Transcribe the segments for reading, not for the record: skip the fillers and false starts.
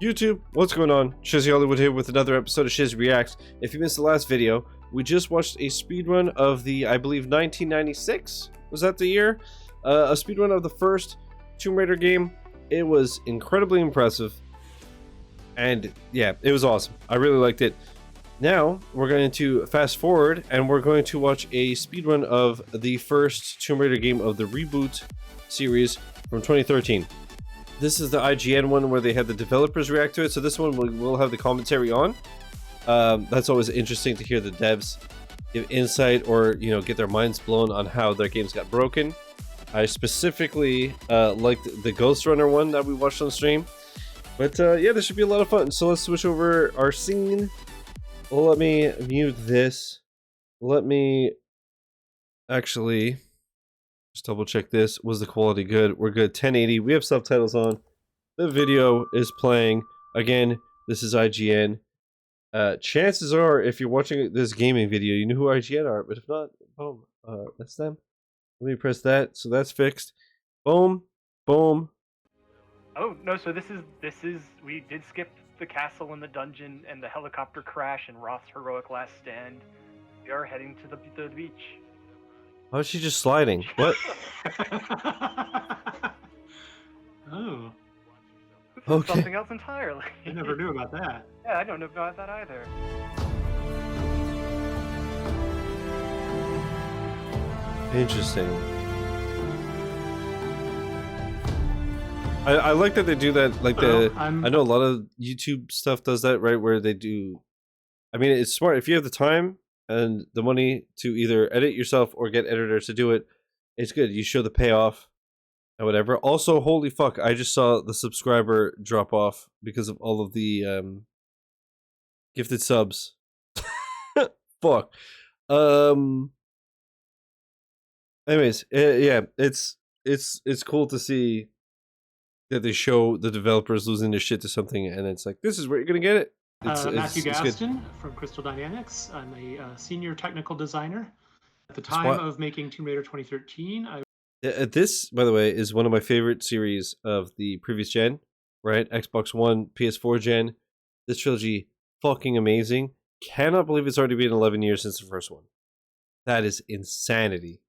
YouTube, what's going on? Shizzy Hollywood here with another episode of Shizzy Reacts. If you missed the last video, we just watched a speedrun of the, I believe, 1996? Was that the year? A speedrun of the first Tomb Raider game. It was incredibly impressive. And yeah, it was awesome. I really liked it. Now, we're going to fast forward and we're going to watch a speedrun of the first Tomb Raider game of the reboot series from 2013. This is the IGN one where they had the developers react to it, so this one we'll have the commentary on. That's always interesting to hear the devs give insight or, you know, get their minds blown on how their games got broken. I specifically liked the Ghost Runner one that we watched on stream. But yeah, this should be a lot of fun. So let's switch over our scene. Let me mute this. Let me actually just double check this. Was the quality good? We're good. 1080. We have subtitles on. The video is playing. Again, this is IGN. Chances are, if you're watching this gaming video, you know who IGN are. But if not, boom. That's them. Let me press that. So that's fixed. Boom. Boom. Oh, no, so this is, we did skip the castle and the dungeon and the helicopter crash and Roth's heroic last stand. We are heading to the beach. How is she just sliding? What? Oh. Okay. Something else entirely. I never knew about that. Yeah, I don't know about that either. Interesting. I like that they do that, like I know a lot of YouTube stuff does that, right, where they do, I mean, it's smart if you have the time and the money to either edit yourself or get editors to do it. It's good. You show the payoff and whatever. Also, holy fuck, I just saw the subscriber drop off because of all of the gifted subs. Fuck. Anyways, yeah, it's cool to see that they show the developers losing their shit to something, and it's like, this is where you're gonna get it. Matthew Gaston from Crystal Dynamics. I'm a senior technical designer. At the time of making Tomb Raider 2013, this, by the way, is one of my favorite series of the previous gen, right? Xbox One, PS4 gen. This trilogy, fucking amazing. Cannot believe it's already been 11 years since the first one. That is insanity.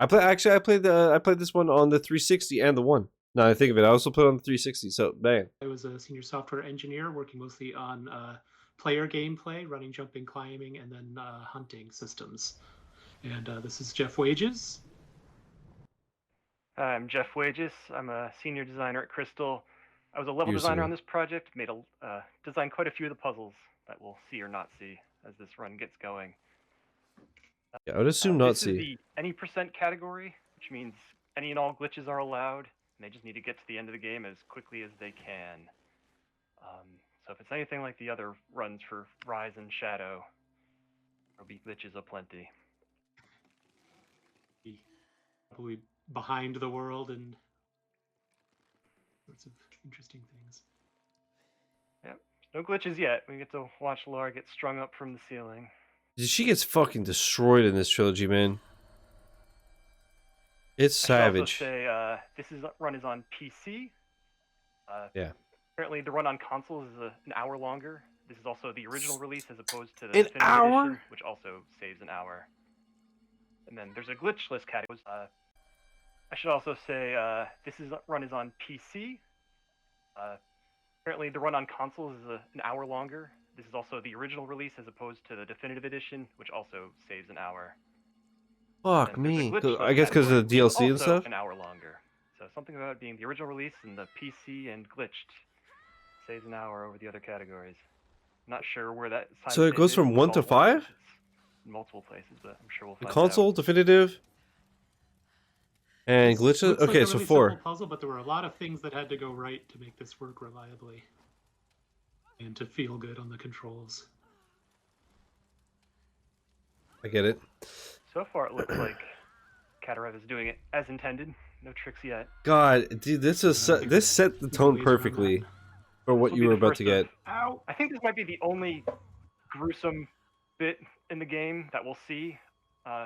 I played this one on the 360 and the one. Now I think of it, I also played on the 360, so bang. I was a senior software engineer working mostly on player gameplay, running, jumping, climbing, and then hunting systems. And this is Jeff Wages. I'm Jeff Wages. I'm a senior designer at Crystal. I was a level designer on this project, designed quite a few of the puzzles that we'll see or not see as this run gets going. Yeah, I would assume not see. This is the any % category, which means any and all glitches are allowed. And they just need to get to the end of the game as quickly as they can. So if it's anything like the other runs for Rise and Shadow, there'll be glitches aplenty. Probably behind the world and lots of interesting things. Yep, no glitches yet. We get to watch Lara get strung up from the ceiling. She gets fucking destroyed in this trilogy, man. It's savage. I should also say, this run is on PC. Yeah. Apparently, the run on consoles is an hour longer. This is also the original release as opposed to the An Definitive hour? Edition, which also saves an hour. And then there's a glitchless category. I should also say, this run is on PC. Apparently, the run on consoles is an hour longer. This is also the original release as opposed to the Definitive Edition, which also saves an hour. Fuck me. I guess because of the DLC and stuff? An hour longer. So something about it being the original release and the PC and glitched saves an hour over the other categories. Not sure where that... So it goes from 1 to 5? In multiple places, but I'm sure we'll find out. The console, Definitive, and glitches? Okay, so 4. Simple puzzle, but there were a lot of things that had to go right to make this work reliably. And to feel good on the controls. I get it. So far, it looks like Katarev is doing it as intended. No tricks yet. God, dude, this set the tone perfectly for what you were about to get. Ow! I think this might be the only gruesome bit in the game that we'll see.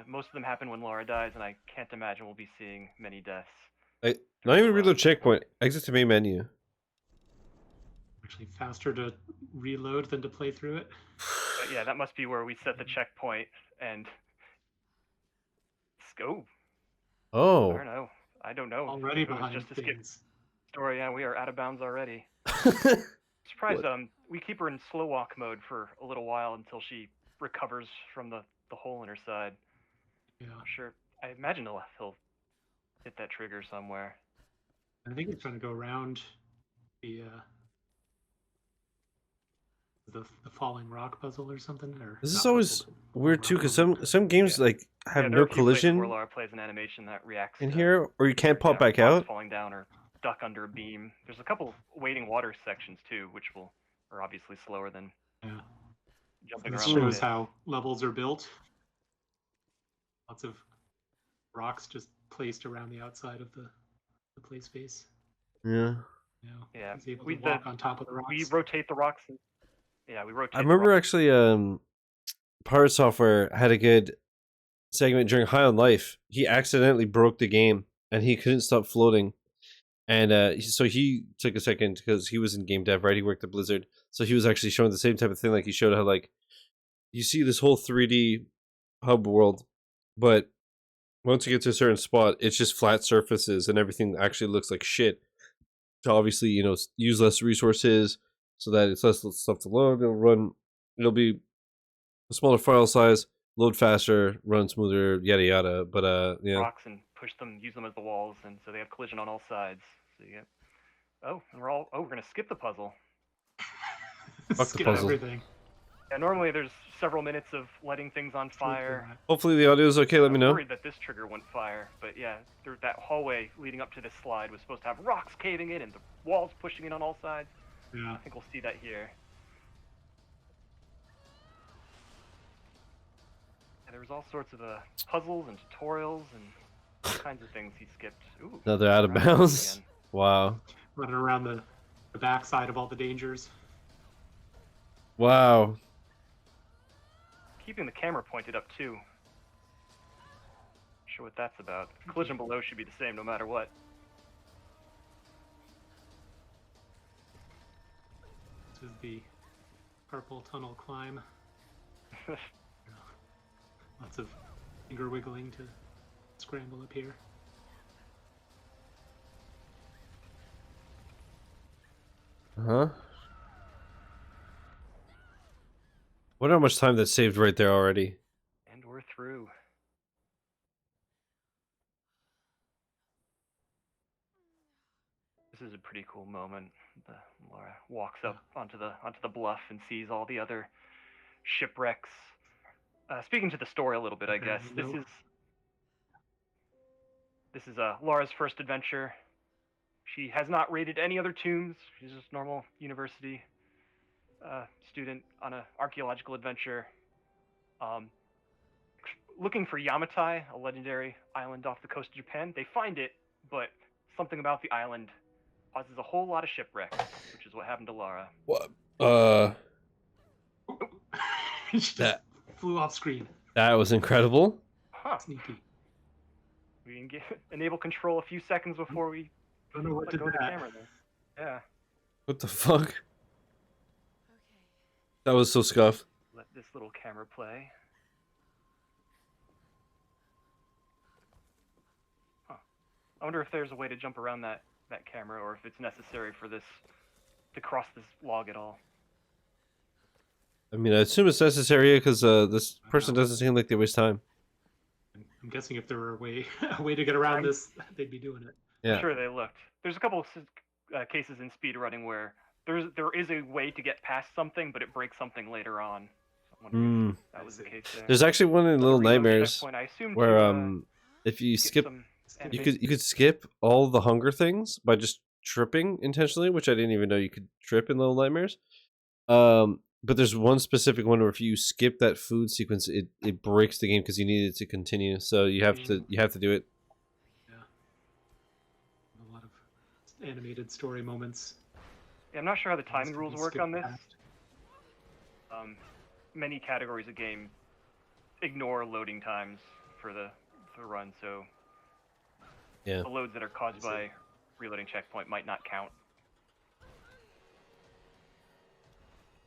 Most of them happen when Lara dies, and I can't imagine we'll be seeing many deaths. Not even reload checkpoint. Exit to main menu. Actually, faster to reload than to play through it. But yeah, that must be where we set the checkpoint and let's go. I Oh. don't know. I don't know. Already If it was behind just a skip things. story. Yeah, we are out of bounds already. Surprised. We keep her in slow walk mode for a little while until she recovers from the hole in her side. Yeah, I'm sure. I imagine he'll hit that trigger somewhere. I think he's trying to go around the the falling rock puzzle or something. Or This is not always puzzle, weird too, because rock. some games Yeah. like have Yeah, there no are a few places where collision Lara plays an animation that reacts in to here, or you can't pop back rocks out. falling down or duck under a beam. There's a couple wading water sections too, which are obviously slower than Yeah, jumping this around like shows this. how levels are built. Lots of rocks just placed around the outside of the play space. Yeah. You know, Yeah, he's able to walk on top of the rocks. We rotate the rocks. Yeah, we rotate. I remember the actually, Pirate Software had a good segment during High on Life. He accidentally broke the game and he couldn't stop floating. And so he took a second because he was in game dev, right? He worked at Blizzard. So he was actually showing the same type of thing. Like he showed how, like, you see this whole 3D hub world, but once you get to a certain spot, it's just flat surfaces and everything actually looks like shit. To obviously, use less resources so that it's less stuff to load. It'll be a smaller file size, load faster, run smoother, yada yada. But yeah. rocks and use them as the walls, and so they have collision on all sides. So you get. Oh, and we're gonna skip the puzzle. Fuck the Skip puzzle. everything. Yeah, normally there's several minutes of letting things on fire. Hopefully the audio is okay. Let me I was know. worried that this trigger wouldn't fire, but yeah, through that hallway leading up to this slide was supposed to have rocks caving in and the walls pushing in on all sides. Yeah. I think we'll see that here. And there was all sorts of puzzles and tutorials and all kinds of things he skipped. Ooh, Another out of bounds. Wow. Running around the backside of all the dangers. Wow. Keeping the camera pointed up too. Not sure what that's about. The collision below should be the same no matter what. This is the purple tunnel climb. Lots of finger wiggling to scramble up here. Huh? Wonder how much time that saved right there already. And we're through. This is a pretty cool moment. Lara walks up onto the bluff and sees all the other shipwrecks. Speaking to the story a little bit, I guess this is Lara's first adventure. She has not raided any other tombs. She's just a normal university student on an archaeological adventure, looking for Yamatai, a legendary island off the coast of Japan. They find it, but something about the island causes a whole lot of shipwrecks, which is what happened to Lara. What? She just flew off screen. That was incredible. Huh. Sneaky. We can enable control a few seconds before we Don't know what let did go of the that. camera there. Yeah. What the fuck? That was so scuffed. Let this little camera play. Huh. I wonder if there's a way to jump around that camera, or if it's necessary for this to cross this log at all. I mean, I assume it's necessary because this person doesn't seem like they waste time. I'm guessing if there were a way to get around this, they'd be doing it. Yeah. I'm sure they looked. There's a couple of cases in speedrunning where there is a way to get past something, but it breaks something later on. So I wonder if that was the case there. There's actually one in Little Reload Nightmares checkpoint, I assume, where to, if you skip, some you could skip all the hunger things by just tripping intentionally, which I didn't even know you could trip in Little Nightmares. But there's one specific one where if you skip that food sequence, it breaks the game because you need it to continue. So you have to do it. Yeah. A lot of animated story moments. Yeah, I'm not sure how the timing rules work on this. Past. Many categories of game ignore loading times for the run, so yeah, the loads that are caused by reloading checkpoint might not count.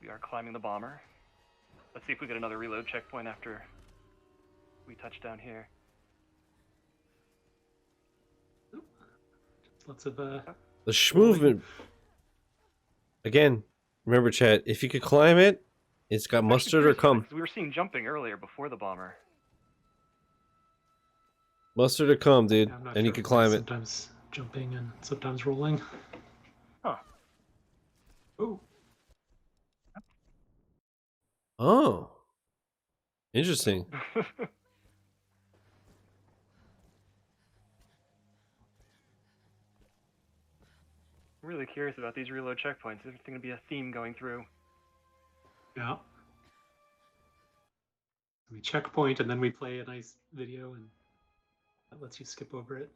We are climbing the bomber. Let's see if we get another reload checkpoint after we touch down here. Lots of the movement. Again, remember, chat. If you could climb it, it's got mustard or cum. We were seeing jumping earlier before the bomber. Mustard or cum, dude, Yeah, and you could climb it. Sometimes jumping and sometimes rolling. Huh. Oh. Oh. Interesting. I'm really curious about these reload checkpoints. There's going to be a theme going through. Yeah. We checkpoint and then we play a nice video and that lets you skip over it.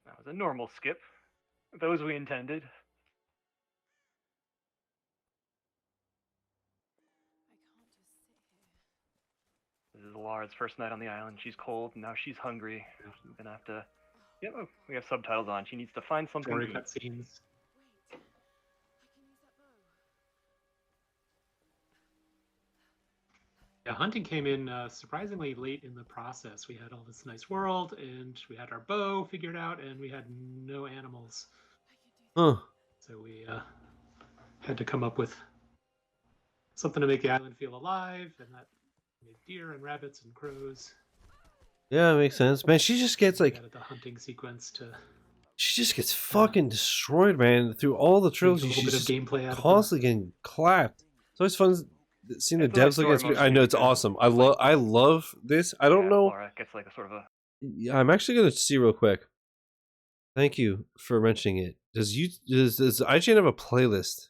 That was a normal skip. Those we intended. This is Lara's first night on the island. She's cold, and now she's hungry. She's gonna have to... Yeah, oh, we have subtitles on. She needs to find something to eat. Cutscenes. Yeah, hunting came in surprisingly late in the process. We had all this nice world, and we had our bow figured out, and we had no animals. Huh. So we had to come up with something to make the island feel alive, and that made deer and rabbits and crows. Yeah, it makes sense. Man, she just gets like... the hunting sequence to... She just gets fucking destroyed, man. Through all the trilogy, she's just gameplay constantly getting clapped. It's always fun seeing the devs look at... I know, it's awesome. I love this. I don't know... Lara gets like a sort of a... Yeah, I'm actually going to see real quick. Thank you for mentioning it. Does IGN have a playlist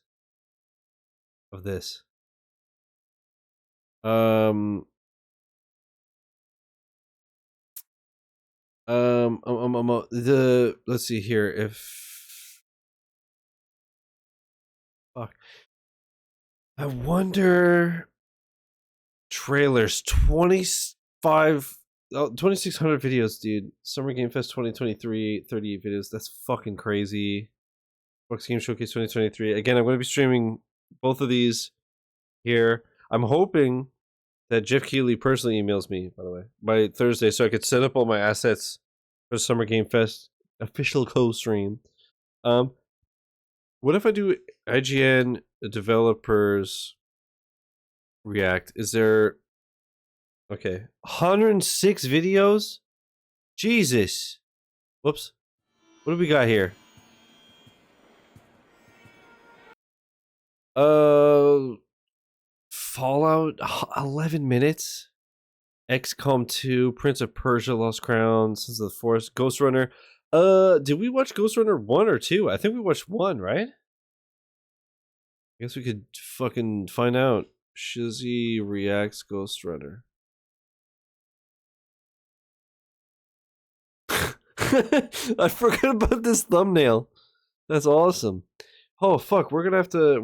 of this? Let's see here if fuck. I wonder trailers 2600 videos, dude. Summer Game Fest 2023, 38 videos. That's fucking crazy. Xbox Game Showcase 2023. Again, I'm going to be streaming both of these here. I'm hoping that Jeff Keeley personally emails me, by the way, by Thursday, so I could set up all my assets for Summer Game Fest official co-stream. What if I do IGN developers react? Is there... Okay, 106 videos? Jesus. Whoops. What do we got here? Fallout, 11 minutes. XCOM 2, Prince of Persia, Lost Crown, Sons of the Forest, Ghost Runner. Did we watch Ghost Runner 1 or 2? I think we watched 1, right? I guess we could fucking find out. Shizzy reacts Ghost Runner. I forgot about this thumbnail. That's awesome. Oh fuck, we're gonna have to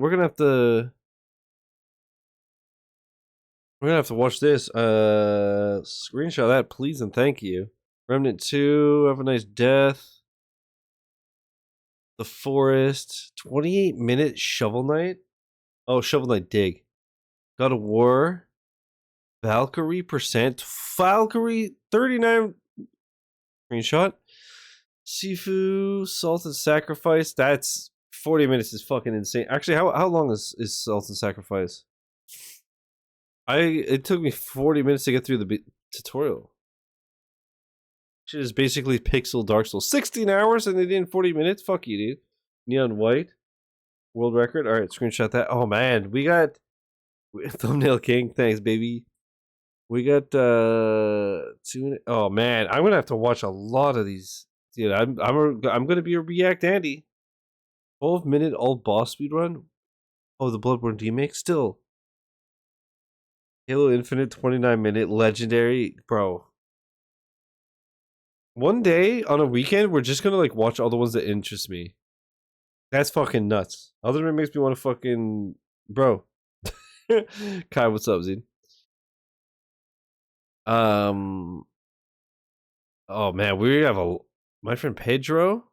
watch this. Screenshot that, please and thank you. Remnant 2, Have a Nice Death. The Forest. 28-minute Shovel Knight. Oh, Shovel Knight Dig. God of War. Valkyrie percent. Valkyrie 39. Screenshot. Sifu, Salt and Sacrifice. That's 40 minutes is fucking insane. Actually, how long is Salt and Sacrifice? It took me 40 minutes to get through the tutorial. Shit is basically pixel Dark Souls. 16 hours and they did in 40 minutes? Fuck you, dude. Neon White. World record. Alright, screenshot that. Oh man, we got Thumbnail King. Thanks, baby. We got oh man, I'm gonna have to watch a lot of these. Dude, I'm gonna be a React Andy. 12-minute all boss speedrun. Oh, the Bloodborne remake still. Halo Infinite 29-minute legendary, bro. One day on a weekend, we're just gonna like watch all the ones that interest me. That's fucking nuts. Other than it makes me want to fucking bro. Kai, what's up, dude? Oh man, we have my friend Pedro.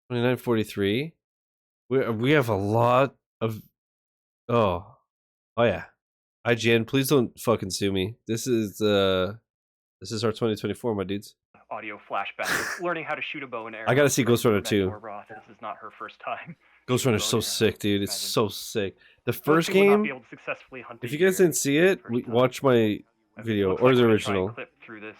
2943. We have a lot of oh yeah. IGN, please don't fucking sue me. This is our 2024, my dudes. Audio flashback. Learning how to shoot a bow and arrow. I gotta see from Ghost Runner 2. Roth. This is not her first time. Ghost shooting Runner's bow so and arrow, sick, dude. It's imagine. so sick. The Most first people will not be game, able to successfully hunt if a you guys deer didn't see it, first time. watch my video Looks or like the we're gonna try and original. clip through this.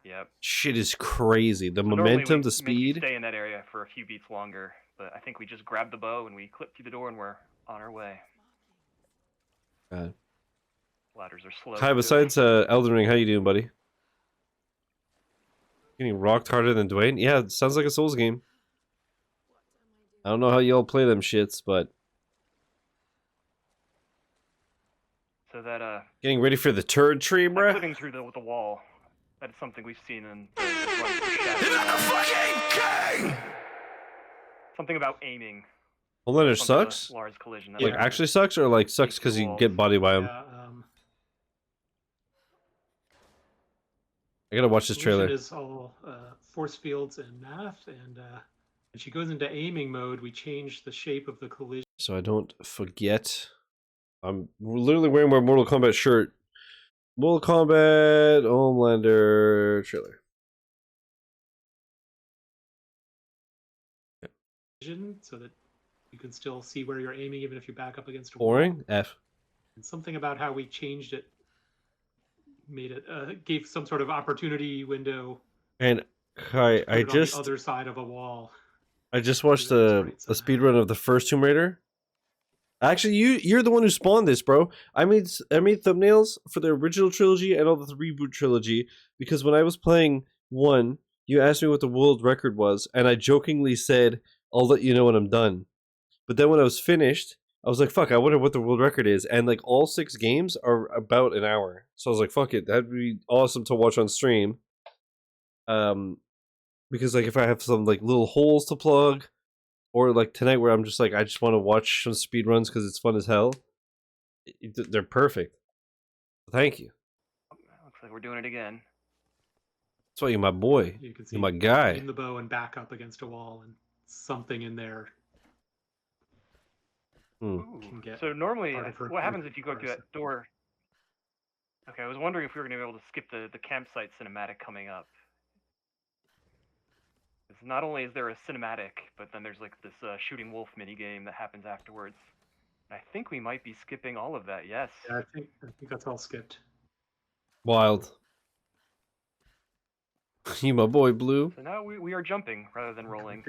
Yep. Shit is crazy. The So normally momentum, we the make you speed. stay in that area for a few beats longer, but I think we just grabbed the bow and we clipped through the door and we're on our way. God. Ladders are slow. Hi, too. besides Elden Ring, how you doing, buddy? Getting rocked harder than Dwayne? Yeah, it sounds like a Souls game. I don't know how y'all play them shits, but So that getting ready for the turd tree, bruh. clipping through the wall. That is something we've seen in the Run for Shadow. Something about aiming. Homelander Onto sucks? Lara's collision. Like, actually sucks, or like sucks because you get bodied by him? Yeah, I gotta watch this trailer. Collision is all force fields and math, and when she goes into aiming mode, we change the shape of the collision. So I don't forget. I'm literally wearing my Mortal Kombat shirt. Mortal Kombat Homelander trailer. So that you can still see where you're aiming even if you back up against a wall. Boring? F. And something about how we changed it made it gave some sort of opportunity window. And to I put it on just the other side of a wall. I just watched That's a right, speed run of the first Tomb Raider. Actually, you're the one who spawned this, bro. I made thumbnails for the original trilogy and all the reboot trilogy because when I was playing 1, you asked me what the world record was, and I jokingly said, "I'll let you know when I'm done." But then when I was finished, I was like, "Fuck, I wonder what the world record is." And like all 6 games are about an hour, so I was like, "Fuck it, that'd be awesome to watch on stream." Because like if I have some like little holes to plug. Or like tonight where I'm just like, I just want to watch some speed runs because it's fun as hell. They're perfect. Thank you. Looks like we're doing it again. That's why you're my boy. You can see You're my guy. aim the bow and back up against a wall, and something in there. Ooh. Can get So normally, part of her what happens if you go through person. that door? Okay, I was wondering if we were going to be able to skip the campsite cinematic coming up. Because not only is there a cinematic, but then there's like this shooting wolf minigame that happens afterwards. I think we might be skipping all of that, yes. Yeah, I think that's all skipped. Wild. You my boy, Blue. So now we are jumping rather than rolling.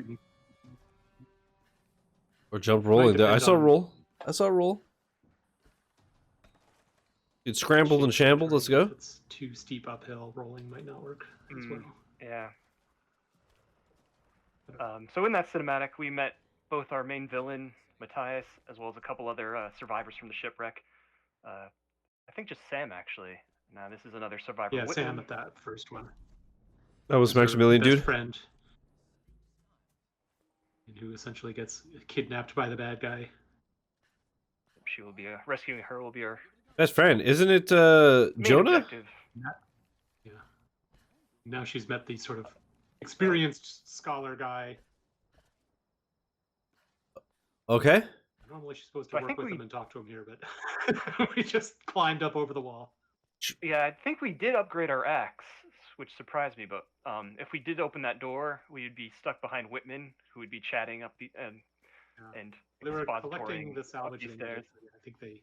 Or jump rolling. I saw a on- roll. I saw a roll. It's scrambled and shambled. Let's go. If it's too steep uphill, rolling might not work as well. Yeah. So in that cinematic, we met both our main villain, Matthias, as well as a couple other survivors from the shipwreck. I think just Sam, actually. Now, this is another survivor. Yeah, Whitman. Sam at that first one. That was Her Maximilian, best dude. friend, who essentially gets kidnapped by the bad guy. She will be rescuing her. Will be our Best friend, isn't it? main Jonah. objective. Yeah. Now she's met the sort of experienced scholar guy. Okay. Normally she's supposed So to I work think with we- him and talk to him here, but we just climbed up over the wall. Yeah, I think we did upgrade our axe, which surprised me. But if we did open that door, we would be stuck behind Whitman, who would be chatting up the and They were collecting expositorying the up salvage these thing. stairs. I think they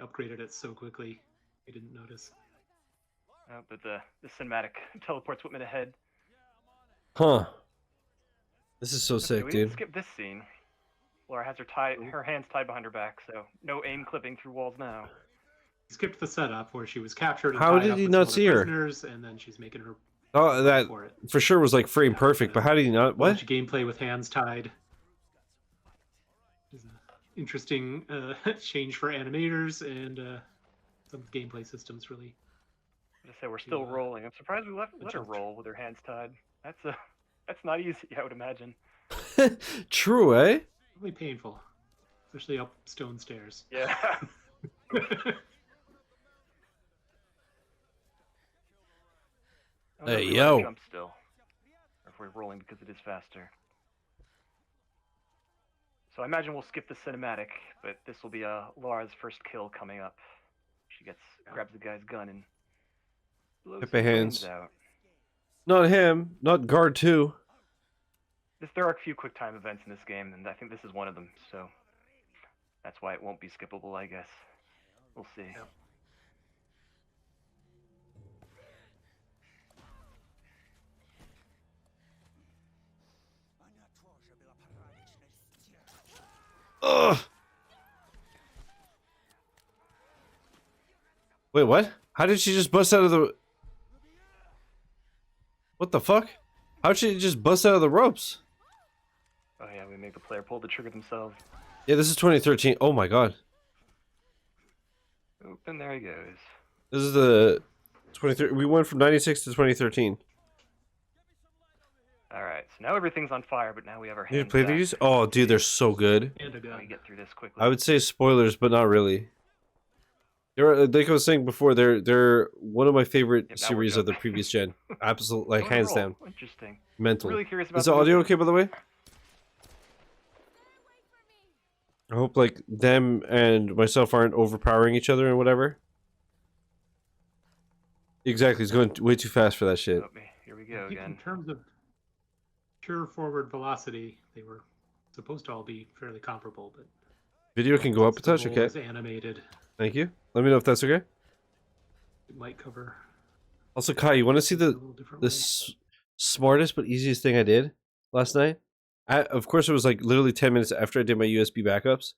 upgraded it so quickly, I didn't notice. But the cinematic teleports Whitman ahead. Huh. This is so Okay, sick, we didn't dude. skip this scene. Laura has her hands tied behind her back, so no aim clipping through walls now. Skipped the setup where she was captured. And How tied did up he with not some see other her? prisoners, and then she's making her Oh, that for it. for sure was like frame perfect. But how did he not? A bunch What? of gameplay with hands tied. It's an interesting change for animators and some gameplay systems really. I say we're still Yeah. rolling. I'm surprised we let her jumped. roll with her hands tied. That's not easy, I would imagine. True, eh? Really painful, especially up stone stairs. Yeah. I don't know Hey, if we let her yo. jump still, or if we're rolling because it is faster. So I imagine we'll skip the cinematic, but this will be Lara's first kill coming up. She grabs the guy's gun and blows his Pepe brains hands. out. Not him. Not guard 2. There are a few quick time events in this game, and I think this is one of them. So that's why it won't be skippable, I guess. We'll see. Yep. Ugh. Wait, what? How did she just bust out of the... What the fuck? How'd she just bust out of the ropes? Oh yeah, we make the player pull the trigger themselves. Yeah, this is 2013. Oh my god. Oop, and there he goes. This is the 23. We went from 96 to 2013. Alright, so now everything's on fire, but now we have our You hands play back. these? Oh, dude, they're so good. And a Let me gun. get through this quickly. I would say spoilers, but not really. They're, like I was saying before, they're one of my favorite Yep, now we're series of the good. previous gen. Absolute, like, Oh, hands roll. down. Interesting. Mental. Really curious about Is the audio movement. okay, by the way? I hope, like, them and myself aren't overpowering each other and whatever. Exactly, it's going way too fast for that shit. Oh, here we go I think again. in terms of pure forward velocity, they were supposed to all be fairly comparable, but Video can go up a since touch, the okay. role is animated, Thank you. Let me know if that's okay. it might cover Also, Kai, you want to see a the little different way. smartest but easiest thing I did last night? Of course, it was like literally 10 minutes after I did my USB backups.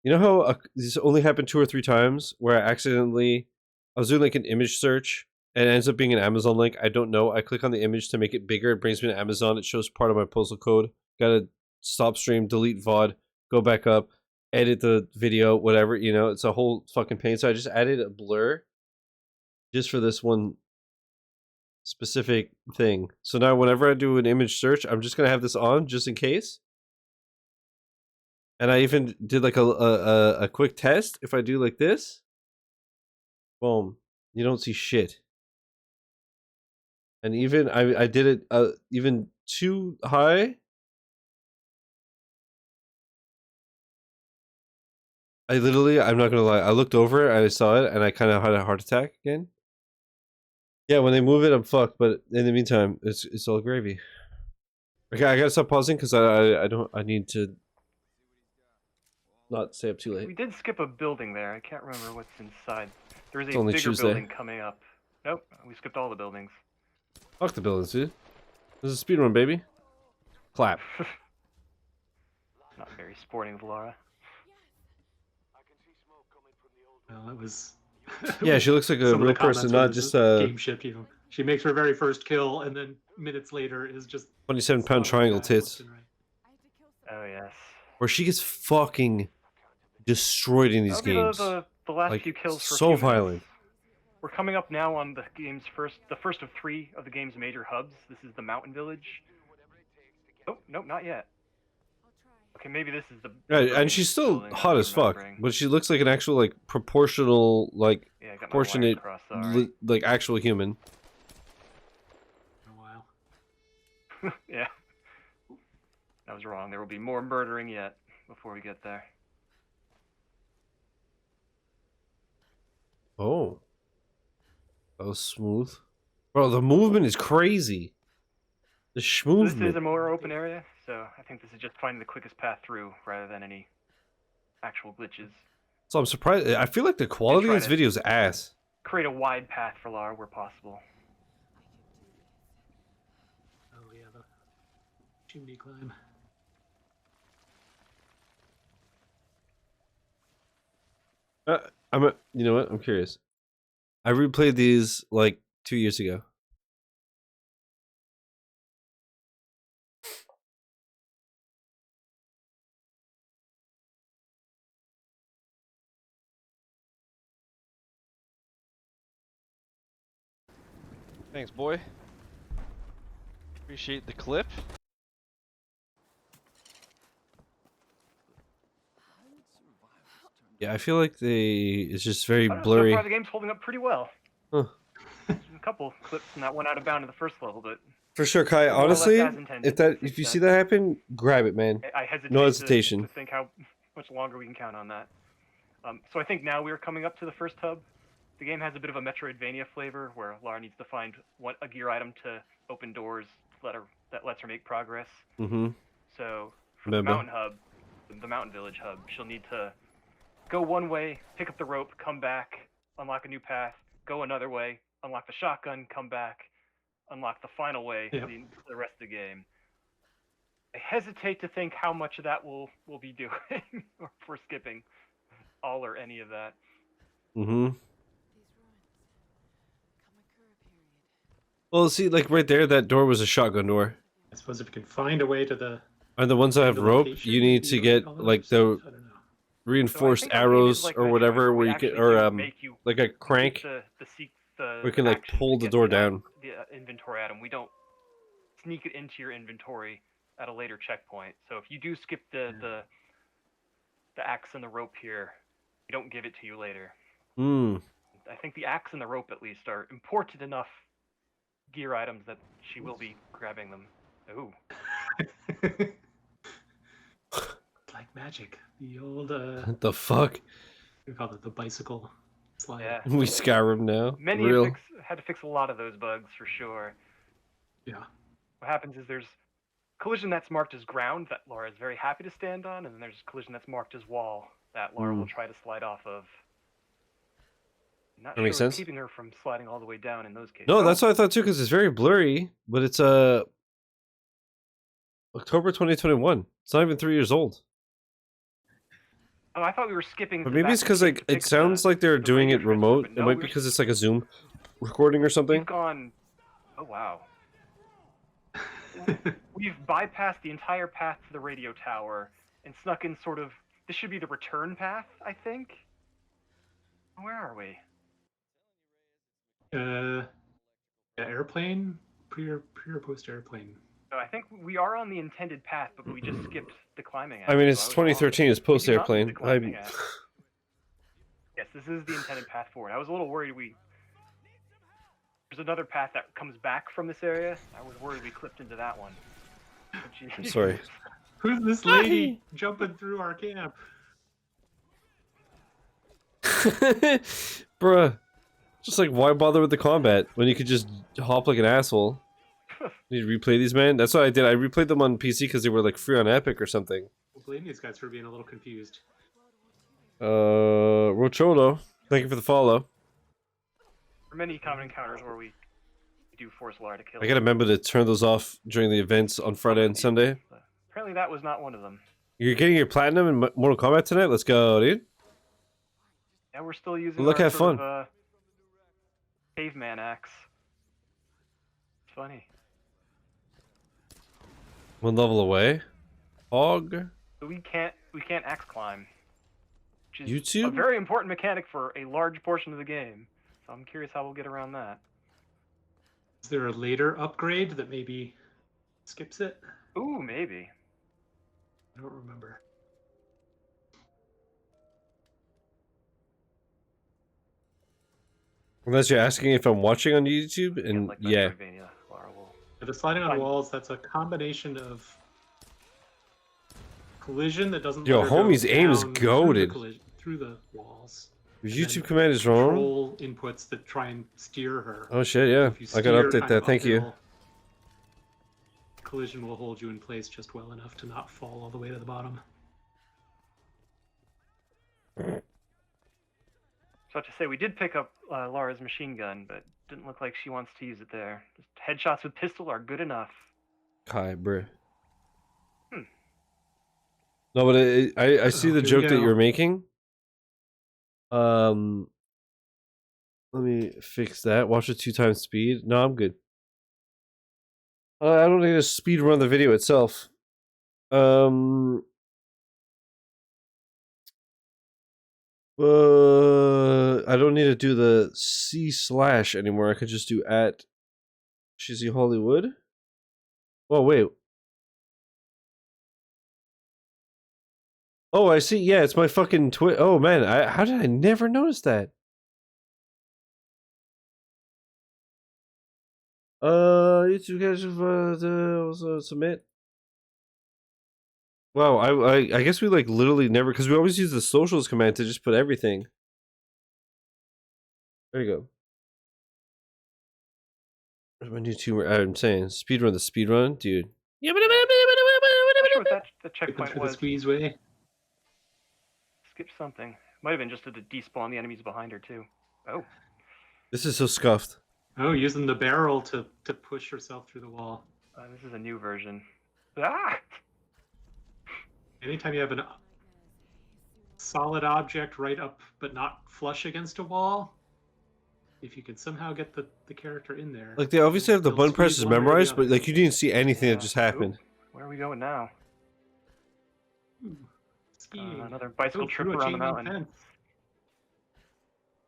You know how this only happened 2 or 3 times where I was doing like an image search and it ends up being an Amazon link. I don't know. I click on the image to make it bigger. It brings me to Amazon. It shows part of my postal code. Gotta stop stream, delete VOD, go back up, edit the video, whatever. You know, it's a whole fucking pain. So I just added a blur just for this one specific thing. So now whenever I do an image search, I'm just gonna have this on just in case. And I even did like a quick test. If I do like this, boom, you don't see shit. And even I did it even too high. I'm not gonna lie, I looked over and I saw it and I kind of had a heart attack again. Yeah, when they move it, I'm fucked. But in the meantime, it's all gravy. Okay, I gotta stop pausing because I need to not stay up too We late. did skip a building there. I can't remember what's inside. There's It's a only bigger Tuesday. building coming up. Nope, we skipped all the buildings. Fuck the buildings, dude. This is a speedrun, baby. Clap. Not very sporting of Lara. Well, it was. Yeah, she looks like a Some of the real person, comments were not this just is a game ship. You know, she makes her very first kill, and then minutes later is just 27-pound triangle tits. left and right. Oh yes. Where she gets fucking destroyed in these That'll be games. The last Like, few kills for so humans. violent. We're coming up now on the first of 3 of the game's major hubs. This is the mountain village. Oh, nope, not yet. Okay, maybe this is the. Right, and she's still building hot I'm as fuck, remembering. but she looks like an actual like proportional like Yeah, I got my wires proportionate crossed, sorry. like actual human. For a while. Yeah. I was wrong. There will be more murdering yet before we get there. Oh, that was smooth, bro. The movement is crazy. The So this schmovement. is a more open area, so I think this is just finding the quickest path through rather than any actual glitches. So I'm surprised. I feel like the quality of try this to- video is ass. Create a wide path for Lara where possible. Oh yeah, the chimney climb. You know what? I'm curious. I replayed these like 2 years ago. Thanks, boy. Appreciate the clip. Yeah, I feel like it's just very I don't know, blurry. So far the game's holding up pretty well. Huh. There's a couple clips from that one out of bound in the first level, but For sure, Kai. More or less Honestly, as intended, if you see that happen, grab it, man. I hesitate No hesitation. to think how much longer we can count on that. So I think now we're coming up to the first hub. The game has a bit of a Metroidvania flavor, where Lara needs to find a gear item to open doors that lets her make progress. Mm-hmm. So for the mountain hub, the mountain village hub, she'll need to go one way, pick up the rope, come back, unlock a new path, go another way, unlock the shotgun, come back, unlock the final way for the rest of the game. I hesitate to think how much of that we'll be doing, or if we're skipping all or any of that. Mm-hmm. Well, see, like right there, that door was a shotgun door. I suppose if you can find a way to the... And the ones that have rope, you need to get like the reinforced arrows or whatever, where you can, or like a crank, where you can like pull the door down. The inventory item. We don't sneak it into your inventory at a later checkpoint. So if you do skip the axe and the rope here, we don't give it to you later. Hmm. I think the axe and the rope at least are important enough gear items that she will be grabbing them. Ooh. Like magic. The old What the fuck? We call it the bicycle slide. Yeah. We Skyrim now. Many had to fix a lot of those bugs for sure. Yeah. What happens is there's collision that's marked as ground that Lara is very happy to stand on, and then there's collision that's marked as wall that Lara will try to slide off of. Not That sure makes sense. Keeping her from sliding all the way down in those cases. No, that's what I thought too, because it's very blurry, but it's October 2021. It's not even 3 years old. Oh, I thought we were skipping. But maybe it's because like it sounds like they're doing it remote. It might be because it's like a Zoom recording or something. We've gone. Oh wow. We've bypassed the entire path to the radio tower and snuck in sort of. This should be the return path, I think. Where are we? Airplane? Pre or post airplane? So I think we are on the intended path, but we just skipped the climbing. I mean, it's 2013. It's post airplane. Yes, this is the intended path forward. I was a little worried There's another path that comes back from this area. I was worried we clipped into that one. I'm sorry. Who's this lady jumping through our camp? Bruh. Just like, why bother with the combat when you could just hop like an asshole? Need to replay these, man? That's what I did. I replayed them on PC because they were like free on Epic or something. Well, blame these guys for being a little confused. Rocholo, thank you for the follow. There are many common encounters where we do force Lara to kill. I gotta remember to turn those off during the events on Friday and Sunday. Apparently that was not one of them. You're getting your platinum in Mortal Kombat tonight? Let's go, dude. Yeah, we're still using Look, our have sort fun. of, caveman axe. It's funny. One level away. Hog. But we can't axe climb. Which is YouTube? a very important mechanic for a large portion of the game. So I'm curious how we'll get around that. Is there a later upgrade that maybe skips it? Ooh, maybe. I don't remember. Unless you're asking if I'm watching on YouTube, and like yeah. Metroidvania, Lara will... The sliding on walls, that's a combination of collision that doesn't Yo, let her homie's go aim is down goated. through the walls. Your And YouTube then command is wrong. Control inputs that try and steer her. Oh shit, yeah. If you I gotta steer update kind that, of thank you. uphill, collision will hold you in place just well enough to not fall all the way to the bottom. So to say, we did pick up Lara's machine gun, but didn't look like she wants to use it there. Just headshots with pistol are good enough. Kai, bruh. No, but I see the here we joke that go. you're making. Let me fix that. Watch it 2 times speed. No, I'm good. I don't need to speed run the video itself. I don't need to do the C/ anymore. I could just do at Shizzy Hollywood. Oh wait. Oh, I see. Yeah, it's my fucking Twitter. Oh man, how did I never notice that? You two guys have submit. Wow, I guess we like literally never, because we always use the socials command to just put everything. There you go. Where's my new tumor? I'm saying speedrun the speedrun, dude. I'm not sure what the Looking checkpoint through the was. squeeze way. Skip something. Might have been just to despawn the enemies behind her too. Oh, This is so scuffed. Oh, using the barrel to push herself through the wall. this is a new version. Ah! Anytime you have a solid object right up but not flush against a wall, if you could somehow get the character in there. Like they obviously have the they'll button squeeze presses one way or the memorized, but other. like you didn't see anything Yeah. that just happened. Ooh, where are we going now? Ooh, skiing. Another bicycle Go trip through a around the chain link mountain. fence.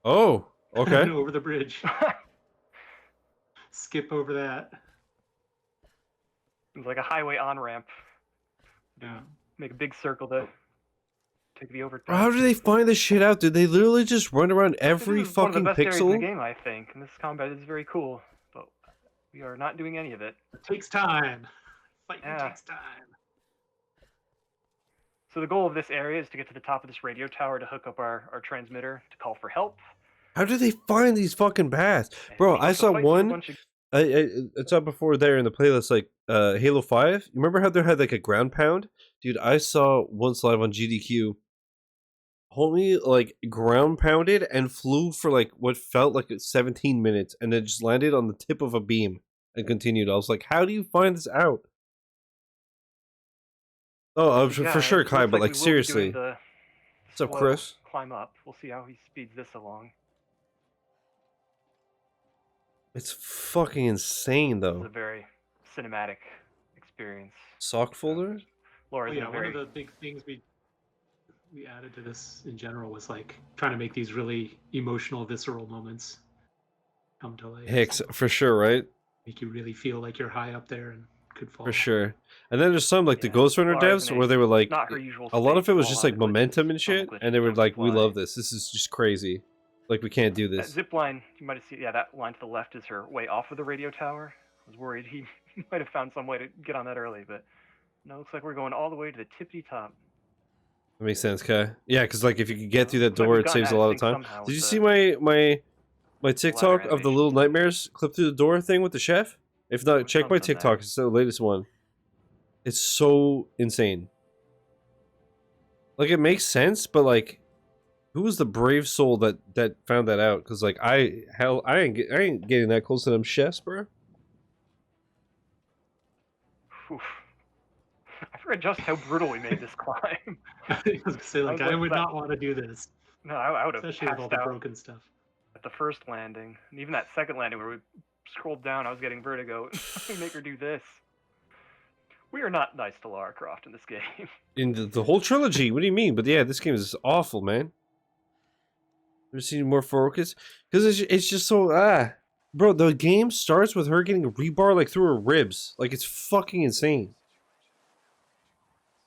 Oh, okay. Over the bridge. Skip over that. It's like a highway on ramp. Yeah. Make a big circle to take the overtime. How do they find this shit out? Did they literally just run around every This is one of the fucking best areas in the pixel? game, I think, and this combat is very cool. But we are not doing any of it. It takes time. Fighting Yeah. takes time. So the goal of this area is to get to the top of this radio tower to hook up our transmitter to call for help. How do they find these fucking paths? And Bro, we I have to saw fight through a one. bunch of- I saw before there in the playlist, like Halo 5. You remember how they had like a ground pound? Dude, I saw once live on GDQ. Homie like ground pounded and flew for like what felt like 17 minutes and then just landed on the tip of a beam and continued. I was like, how do you find this out? Oh, Yeah, for sure, it Kai, looks but we like will be doing seriously. the What's up, slow Chris? Climb up. We'll see how he speeds this along. It's fucking insane This is though. a very cinematic experience. Sock folder? Laura's Oh, in yeah, a one very of the big things we added to this in general was like trying to make these really emotional, visceral moments come to life. Hicks, So for sure, right? make you really feel like you're high up there and could fall. For sure. And then there's some like the Yeah, Ghost Runner Lara's devs in a where they were like, not her usual a lot of state, it was all just out like of glitches, momentum and normal shit, glitches and they were don't like, we apply. love this. This is just crazy. Like we can't do That this. zip line, you might have seen, yeah, that line to the left is her way off of the radio tower. I was worried he might have found some way to get on that early, but no, looks like we're going all the way to the tippity top. That makes sense, Kai. Yeah, because like if you could get through that Looks like door, we've it gotten saves a out of lot of sync time. somehow Did with you the see my TikTok of the animation. little nightmares clip through the door thing with the chef? If not, Which check my one's on TikTok. there? It's the latest one. It's so insane. Like it makes sense, but like, who was the brave soul that found that out? Because like I ain't getting that close to them chefs, bro. Oof. I forgot just how brutal we made this climb. I was gonna say, like, I was I like would that- not want to do this, No, I would have especially with all passed the out broken stuff. at the first landing. And even that second landing where we scrolled down, I was getting vertigo. We make her do this. We are not nice to Lara Croft in this game. In the whole trilogy. What do you mean? But yeah, this game is awful, man. Ever seen more focus? Because it's just so bro. The game starts with her getting a rebar like through her ribs. Like it's fucking insane.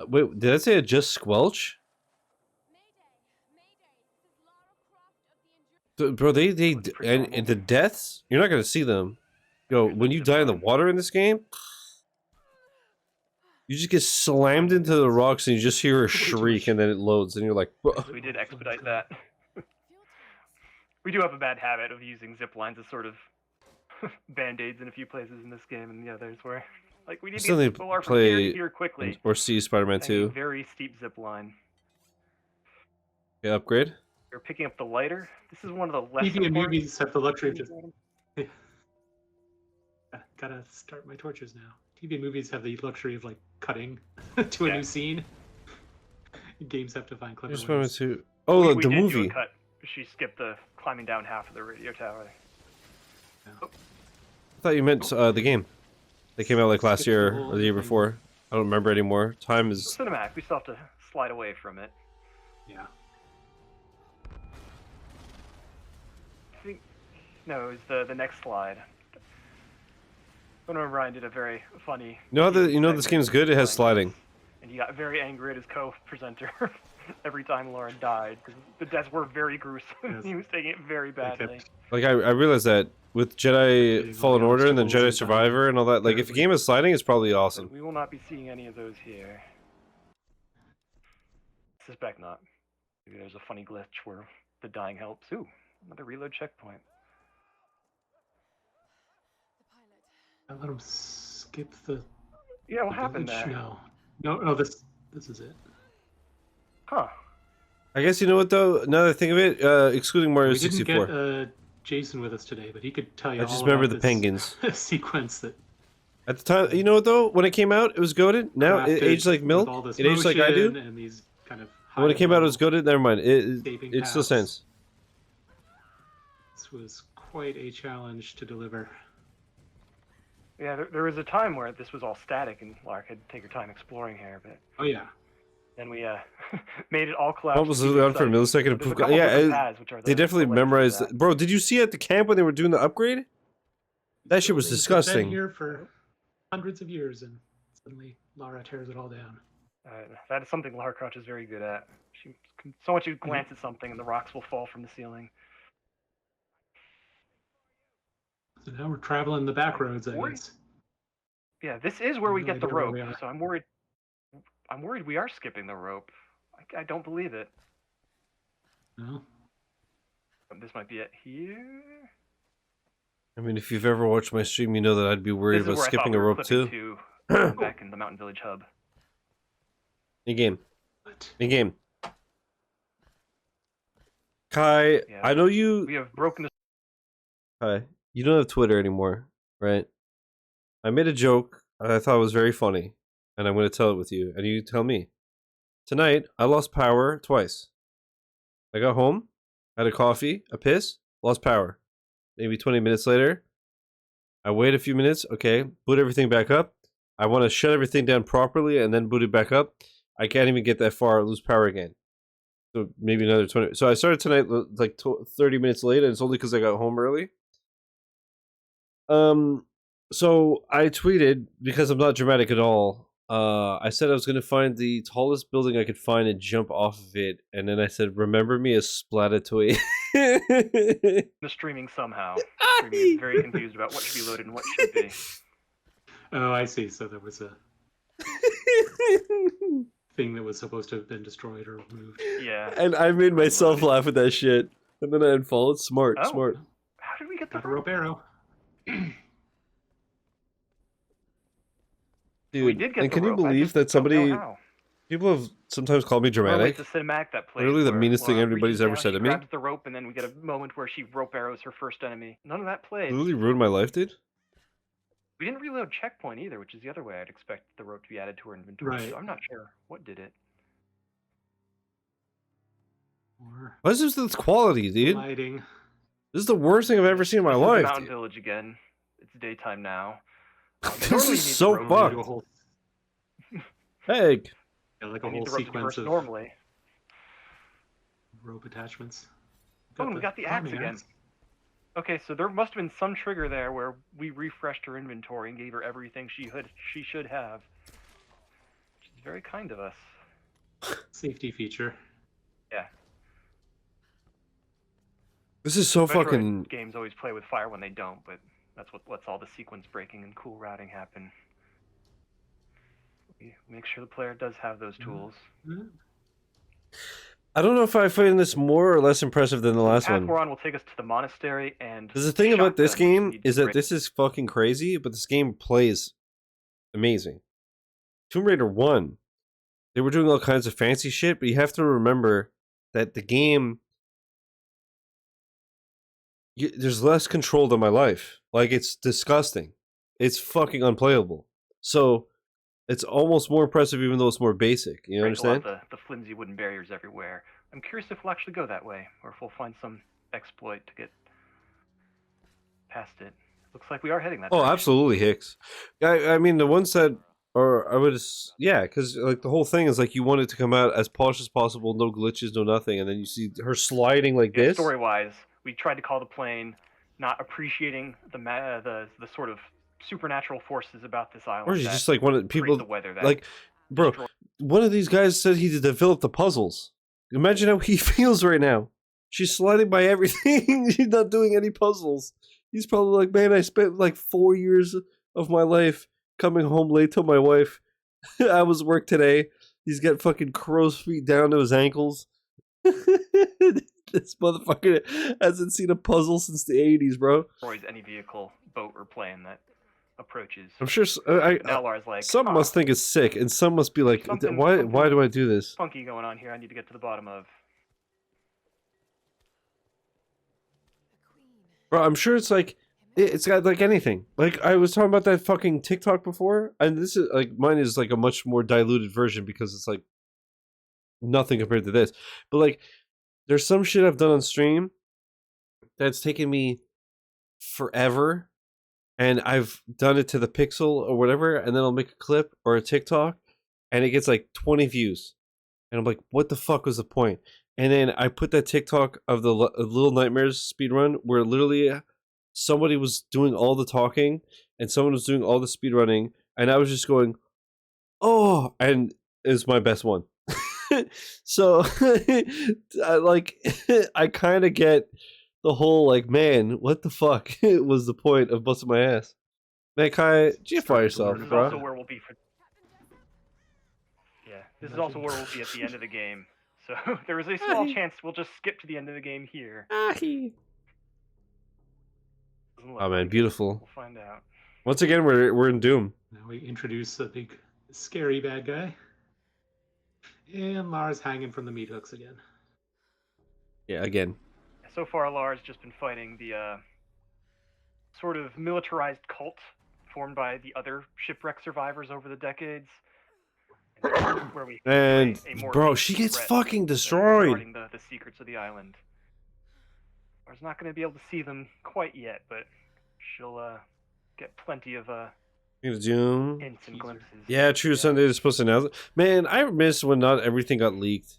Wait, did I say it just squelch? Bro, they Looks pretty and normal. the deaths. You're not gonna see them. Yo, Here's when the you zip die in the line. water in this game, you just get slammed into the rocks and you just hear a shriek, and then it loads, and you're like, bro. So we did expedite that. We do have a bad habit of using zip lines as sort of band-aids in a few places in this game and the others where, like, we need to Still need get to Solar from here play to here quickly. or see Spider-Man And a 2. very steep zip line. Okay, upgrade. We're picking up the lighter. This is one of the less TV and important movies have the luxury of just things. gotta start my torches now. TV and movies have the luxury of like cutting to a Yeah. new scene. Games have to find clever Here's Spider-Man ways. 2. Oh, We the did do a movie. cut. She skipped the climbing down half of the radio tower. I thought you meant the game. They came out like last Skip the year whole or the year thing. before. I don't remember anymore. Time It's is. cinematic. We still have to slide away from it. Yeah. I think, no, it was the next slide. I remember Ryan did a very funny. You know this segment game's good. It has playing sliding. and he got very angry at his co-presenter every time Lauren died because the deaths were very gruesome. Yes. He was taking it very badly. kept- Like I realized that with Jedi Okay, Fallen well, Order and then obstacles Jedi and Survivor and all that. Like, if a game is sliding, it's probably awesome. We will not be seeing any of those here. Suspect not. Maybe there's a funny glitch where the dying helps. Ooh, another reload checkpoint. I let him skip the. Yeah, what happened village? there? No. This is it. Huh. I guess you know what though. Now that I think of it, excluding Mario We didn't 64. get Jason with us today, but he could tell you. I just remember the penguins. Sequence that. At the time, you know what though? When it came out, it was goated. Now it crafted aged like with milk. all this It aged like I do. motion and these kind of When it came out, it was high-level goated. Never mind. It escaping still paths. stands. This was quite a challenge to deliver. Yeah, there was a time where this was all static and Lara could take her time exploring here, but Oh yeah. then we made it all collapse. What was it on for a millisecond? There's a couple Yeah, different paths, which are they the definitely lenses of memorized. that. Bro, did you see at the camp when they were doing the upgrade? That shit was Things have disgusting. been here for hundreds of years, and suddenly Lara tears it all down. That is something Lara Croft is very good at. She can, so much you glance at something and the rocks will fall from the ceiling. So now we're traveling the back roads, I Worried. guess. Yeah, this is where we No get the idea where rope, we are. so I'm worried. I'm worried we are skipping the rope. I don't believe it. No. This might be it here. I mean, if you've ever watched my stream, you know that I'd be worried This is about where I thought skipping we a were rope clipping too. to, back in the Mountain Village hub. In game. What? In game. Kai, Yeah, I know you. We have broken the. Hi. You don't have Twitter anymore, right? I made a joke I thought was very funny, and I'm going to tell it with you, and you tell me. Tonight, I lost power twice. I got home, had a coffee, a piss, lost power. Maybe 20 minutes later, I wait a few minutes, okay, boot everything back up. I want to shut everything down properly and then boot it back up. I can't even get that far, lose power again. So maybe another 20. So I started tonight like 30 minutes late, and it's only because I got home early. So I tweeted, because I'm not dramatic at all, I said I was going to find the tallest building I could find and jump off of it, and then I said, remember me as Splatatoy. The streaming somehow. Streaming is very confused about what should be loaded and what should be. Oh, I see. So there was a thing that was supposed to have been destroyed or removed. Yeah. And I made myself laugh at that shit. And then I unfollowed. Smart, Oh. smart. How did we get the Got a rope arrow. Dude, We did get and the can you rope, I believe just that don't know somebody... how. People have sometimes called me Or wait, dramatic. it's a cinematic that plays. Literally the where meanest thing Lara anybody's reaches ever down, said she to me. grabs the rope, and then we get a moment where she rope arrows her first enemy. None of that played. Literally ruined my life, dude. We didn't reload checkpoint either, which is the other way I'd expect the rope to be added to her inventory. Right. So I'm not sure what did it. Or What is this quality, dude? lighting. This is the worst thing I've ever seen in my This is the life. Mountain Dude. Village again. It's daytime now. This Normally is you need so the rope. fucked. Do a whole, Hey, yeah, like a You need whole the rope to sequence traverse of normally. rope attachments. Oh, and we got the axe climbing again. axe. Okay, so there must have been some trigger there where we refreshed her inventory and gave her everything she should have. Which is very kind of us. Safety feature. Yeah. this is so Metroid fucking... games always play with fire when they don't, but that's what lets all the sequence breaking and cool routing happen. We make sure the player does have those tools. I don't know if I find this more or less impressive than the last The path one. we're on will take us to the monastery and. Because the thing about this shotgun, which game needs is that break. this is fucking crazy, but this game plays amazing. Tomb Raider 1, they were doing all kinds of fancy shit, but you have to remember that the game... there's less control than my life. Like, it's disgusting. It's fucking unplayable. So, it's almost more impressive even though it's more basic. You Break a lot understand? of the flimsy wooden barriers everywhere. I'm curious if we'll actually go that way, or if we'll find some exploit to get past it. Looks like we are heading that Oh, direction. absolutely, Hicks. I mean, the ones that are... I would... yeah, because like, the whole thing is like you want it to come out as polished as possible, no glitches, no nothing, and then you see her sliding like Yeah, this. story-wise, we tried to call the plane, not appreciating the sort of supernatural forces about this island. Or is he that just like one of the create people... the weather that like, bro, destroy- one of these guys said he developed the puzzles. Imagine how he feels right now. She's sliding by everything. She's not doing any puzzles. He's probably like, man, I spent like 4 years of my life coming home late to my wife. I was work today. He's got fucking crow's feet down to his ankles. This motherfucker hasn't seen a puzzle since the 80s, bro. Destroys any vehicle, boat, or plane that approaches. I'm sure Now Lara's like, some must think it's sick, and some must be like, why do I do this? Funky going on here. I need to get to the bottom of. Bro, I'm sure it's like, it's got like anything. Like, I was talking about that fucking TikTok before, and this is like, mine is like a much more diluted version because it's like nothing compared to this. But like, there's some shit I've done on stream that's taken me forever, and I've done it to the pixel or whatever, and then I'll make a clip or a TikTok, and it gets like 20 views. And I'm like, what the fuck was the point? And then I put that TikTok of the Little Nightmares speedrun where literally somebody was doing all the talking and someone was doing all the speedrunning, and I was just going, oh, and it's my best one. So I kind of get the whole like, man, what the fuck was the point of busting my ass? Man, Kai, GFI yourself, This is bro. also where we'll be for. Yeah, this is also where we'll be at the end of the game. So there is a small chance we'll just skip to the end of the game here. Oh man, beautiful. We'll find out. Once again, we're in Doom. Now we introduce a big, scary bad guy. And Lara's hanging from the meat hooks again. Yeah, again. So far, Lara's just been fighting the sort of militarized cult formed by the other shipwreck survivors over the decades. Where we And a more bro, she gets threat fucking than destroyed. guarding the secrets of the island. Lara's not going to be able to see them quite yet, but she'll get plenty of Doom. hints and glimpses. Yeah, true. Sunday is supposed to announce it. Man, I miss when not everything got leaked.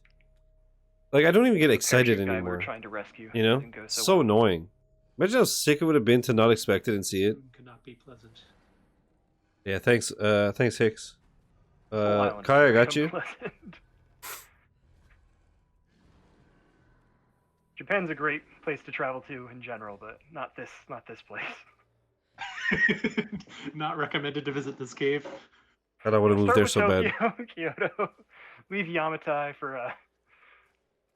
Like, I don't even get excited Parachute guy we were anymore. trying to rescue. You know, Didn't go so well. annoying. Imagine how sick it would have been to not expect it and see it. Could not be pleasant. Yeah, thanks. Thanks, Hicks. Whole island Kai, I is got you. unpleasant. Japan's a great place to travel to in general, but not this place. Not recommended to visit this cave. God, I would have moved there so Start bad. with Tokyo, Kyoto. Leave Yamatai for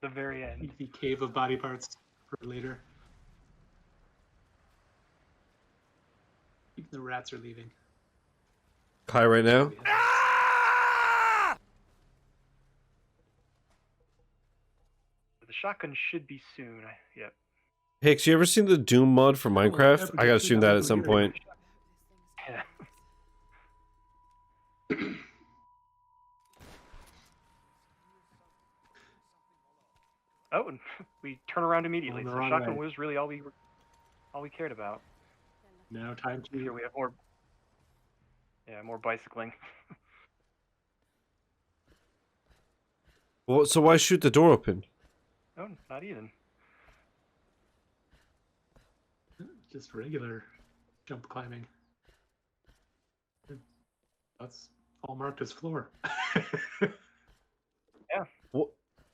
the very end. The cave of body parts for later. Even the rats are leaving. Kai, right now. The shotgun should be soon. Yep. Hicks, you ever seen the Doom mod for Minecraft? I gotta stream that at some point. Yeah. Oh, and we turn around immediately. On the So wrong shotgun way. was really all we cared about. Now time Here to... we have more. Yeah, more bicycling. Well, so why shoot the door open? Oh, not even. Just regular jump climbing. That's all marked as floor. What?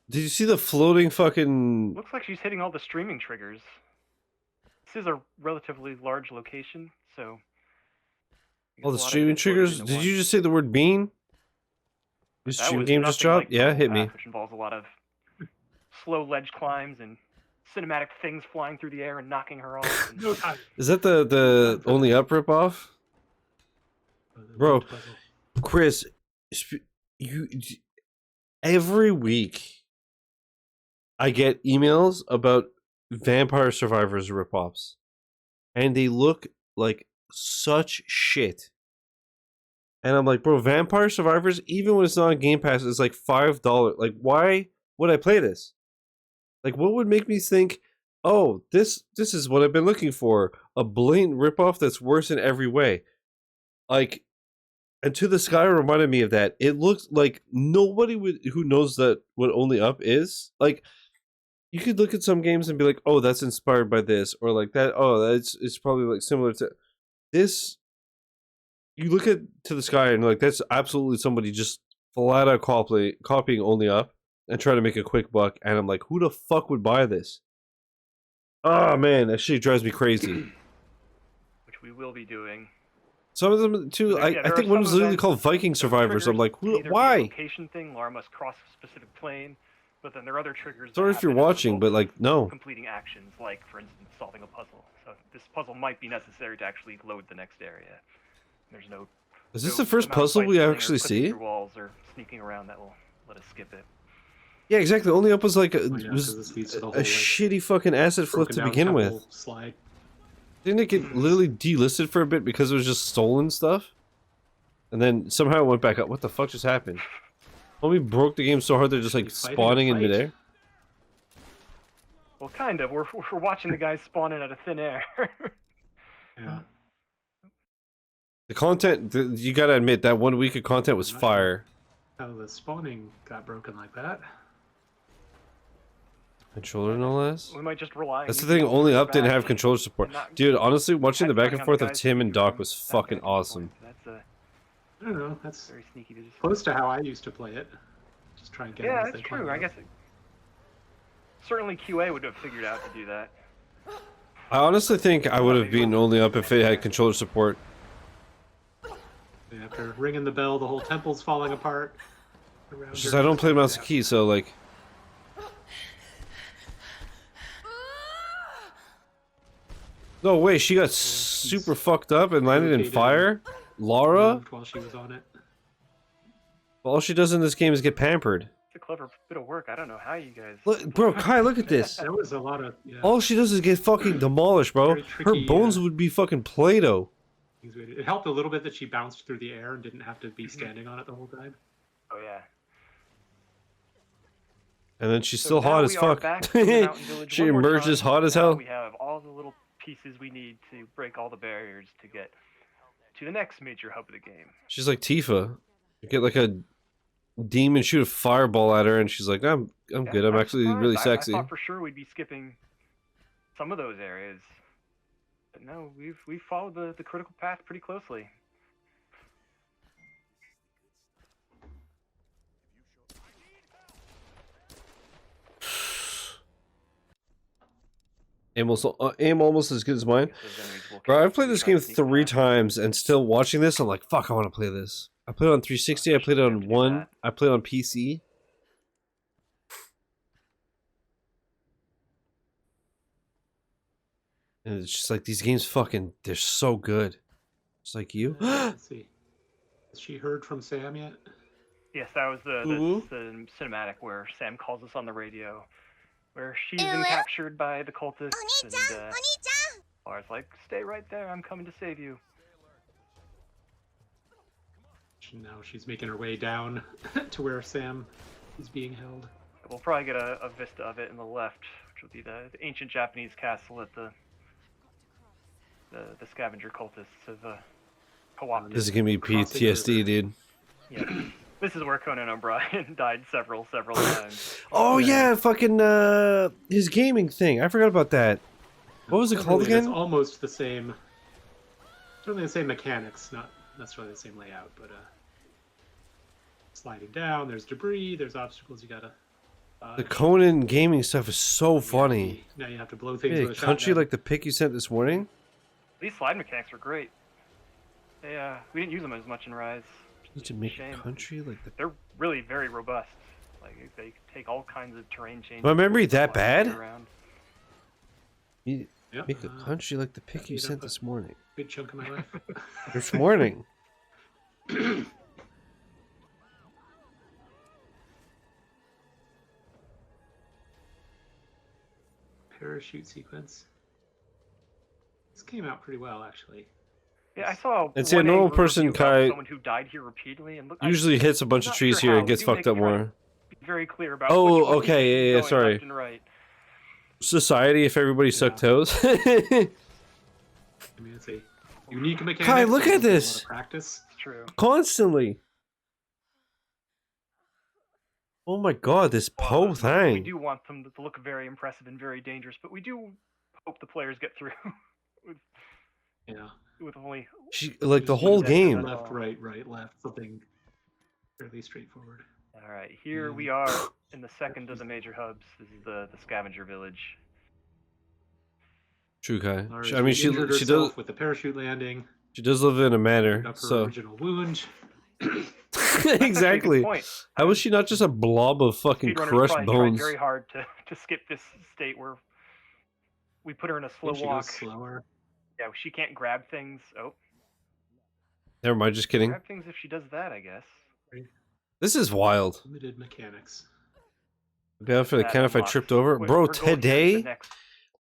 Did you see the floating fucking... Looks like she's hitting all the streaming triggers. This is a relatively large location, so. All the there's a lot of streaming hits loaded triggers? into Did one. you just say the word bean? Your That stream was game just nothing dropped? like the Yeah, whole hit me. path, which involves a lot of slow ledge climbs and cinematic things flying through the air and knocking her off. And No time. Is that the Only Up ripoff? Bro. Chris, you every week I get emails about Vampire Survivors ripoffs, and they look like such shit. And I'm like, bro, Vampire Survivors, even when it's not on Game Pass, is like $5. Like, why would I play this? Like, what would make me think, oh, this is what I've been looking for, a blatant ripoff that's worse in every way? Like, and To the Sky reminded me of that. It looks like nobody who knows that what Only Up is. Like, you could look at some games and be like, oh, that's inspired by this, or like that. Oh, it's probably like similar to this. You look at To the Sky and like that's absolutely somebody just flat out copying Only Up and trying to make a quick buck. And I'm like, who the fuck would buy this? Oh man, that shit drives me crazy. we will be doing. Some of them too. Yeah, I there think are one some was literally events called Viking that Survivors. I'm triggers like, can either be a why? location thing, Lara must cross a specific plane, but then there are other triggers. Sorry that if you're happen as a watching, result but of like, no. completing actions, like for instance solving a puzzle. So this puzzle might be necessary to actually load the next area. There's no. Is this no the first amount of puzzle we bicycling or actually clipping see? through walls or sneaking around that will let us skip it. Yeah, exactly. The only up was like Oh, yeah, 'cause this leads to the a whole, like, shitty fucking acid flip broken to down begin temple with. slide. Didn't it get literally delisted for a bit because it was just stolen stuff? And then somehow it went back up. What the fuck just happened? Homie broke the game so hard they're just like He's fighting a spawning in fight. midair. Well, kind of. We're watching the guys spawn in out of thin air. Yeah. The content, you gotta admit, that 1 week of content was fire. How the spawning got broken like that. Controller no less? We might just rely on That's the using thing, only the up didn't back have controller support. and not Dude, honestly, watching the back and headbutting on forth of guys Tim and from Doc was that fucking vantage point. awesome. That's I don't know. That's very sneaky to just. close to how I used to play it. Just try and get them Yeah, as that's they true. climb I up. guess certainly QA would have figured out to do that. I honestly think I would have been only up if it had controller support. And after ringing the bell, the whole temple's falling apart. around It's just her. I don't play mouse and key, so like... No way, she got super fucked up and landed in rotated fire? Lara? Moved while she was on it. All she does in this game is get pampered. It's a clever bit of work. I don't know how you guys. Look, bro, Kai, look at this. There was a lot of All she does is get fucking demolished, bro. Very tricky, Her bones would be fucking Play-Doh. things we did. It helped a little bit that she bounced through the air and didn't have to be standing on it the whole time. Oh yeah. And then she's So still now hot as we are fuck. back to the Mountain Village She one more emerges time. hot as Now hell. We have all the little pieces we need to break all the barriers to get to the next major hub of the game. She's like Tifa. You get like a demon shoot a fireball at her and she's like, I'm Yeah, good, I'm I was actually surprised. really I sexy. thought for sure we'd be skipping some of those areas, but no, we've followed the critical path pretty closely. Aim almost as good as mine. Bro, I've played this game 3 times and still watching this, I'm like, fuck, I want to play this. I played it on 360, I played it on 1, I played it on PC. And it's just like, these games fucking, they're so good. Just like you. Let's see. Has she heard from Sam yet? Yes, that was Ooh. the cinematic where Sam calls us on the radio, where she's been captured by the cultists, and Lara's like, "Stay right there, I'm coming to save you." Now she's making her way down to where Sam is being held. We'll probably get a vista of it in the left, which will be the ancient Japanese castle that the scavenger cultists have co-opted. This is gonna be PTSD, dude. Yeah. This is where Conan O'Brien died several times. Oh yeah, fucking his gaming thing. I forgot about that. What was it called It's again? almost the same. Certainly the same mechanics, not necessarily the same layout, but sliding down. There's debris. There's obstacles you gotta. The Conan gaming stuff is so funny. Now you have to blow things Hey, with a country shotgun. like the pic you sent this morning. These slide mechanics are great. They, we didn't use them as much in Rise. Need to make a Shame. country like the. They're really very robust. Like they take all kinds of terrain changes. My memory that slide bad? around. You Yep, make a country like the pic you made up sent a- this morning. Big chunk of my life. This morning. Parachute sequence. This came out pretty well, actually. Yeah, I saw. And see, a one normal angry person, review about Kai, someone who died here repeatedly, and look, Usually hits a bunch I'm of not trees sure here how. and gets We do fucked make up try to more. be very clear about. Oh, which way we okay, should be yeah, going sorry. left and right. Society, if everybody sucked toes. I mean, it's a unique mechanic. Kai, look so at it's a lot this. of practice. It's true. Constantly. Oh my god, this Poe We thing. do want them to look very impressive and very dangerous, but we do hope the players get through Yeah. with only. She, like the Just whole use that game. Left, right, left. Something fairly straightforward. All right, here we are in the second of the major hubs. This is the scavenger village. True, Kai. Lara I mean, she injured does herself with the parachute landing. live in a manor, Up her so original wound. That's actually a exactly. good point. How was she not just a blob of fucking Speedrunners crushed probably tried bones? very hard to skip this state where we put her in a slow She walk. goes slower. Yeah, she can't grab things. Oh, Never mind, just kidding. grab things if she does that, I guess. This is wild. Limited mechanics. I'd be out for the That count if I unlocks. tripped over. We're Bro, going here to the today, next-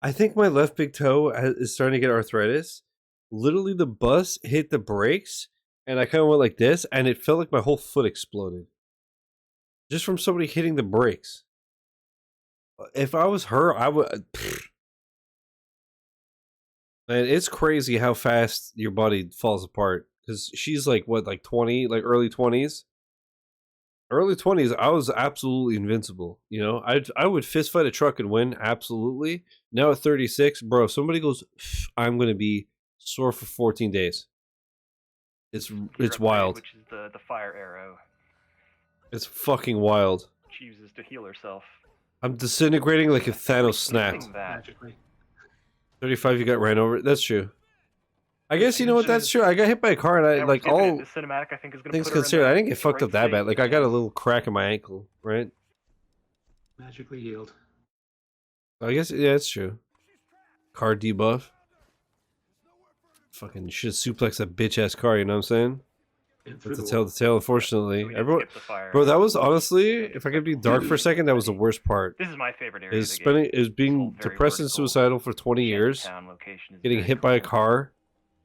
I think my left big toe is starting to get arthritis. Literally, the bus hit the brakes, and I kind of went like this, and it felt like my whole foot exploded. Just from somebody hitting the brakes. If I was her, I would... Man, it's crazy how fast your body falls apart. Because she's like, what, like 20? Like early 20s? Early 20s, I was absolutely invincible. You know, I would fist fight a truck and win, absolutely. Now at 36, bro, if somebody goes, I'm going to be sore for 14 days. It's upgrade, wild. Which is the fire arrow. It's fucking wild. She uses to heal herself. I'm disintegrating like if Thanos snapped. Using that. Magically. 35, you got ran over. That's true. I guess you know what, that's true. I got hit by a car and I Yeah, we're like skipping it. all The cinematic, I think, is going to things put her in considered. the I didn't get fucked right up that state. bad. Like I got a little crack in my ankle, right? Magically healed. I guess yeah, it's true. Car debuff. Fucking should suplex that bitch ass car. You know what I'm saying? And through That's the a tale. Unfortunately, So we did everyone. skip the fire Bro, that arrow. was honestly, if I could be dark for a second, that was the worst part. This is my favorite area. Is of the game. spending is being This whole very depressed and vertical suicidal for 20 years, Shantytown location is getting very hit by a cool. car,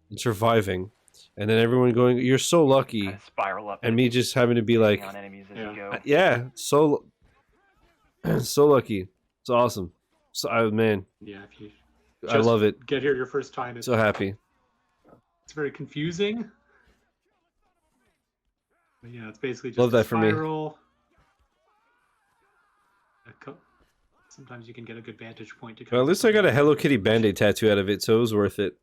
and surviving, and then everyone going, "You're so lucky," Kinda spiral up and me just having to be like, on enemies as Yeah. you go. "Yeah, so so lucky. It's awesome. So man, Yeah, if you I love it. get here your first time, it's So happy." very confusing. But yeah, it's basically just Love a that for me. spiral. Sometimes you can get a good vantage point to. Well, at least I got a Hello Kitty Band-Aid tattoo out of it, so it was worth it.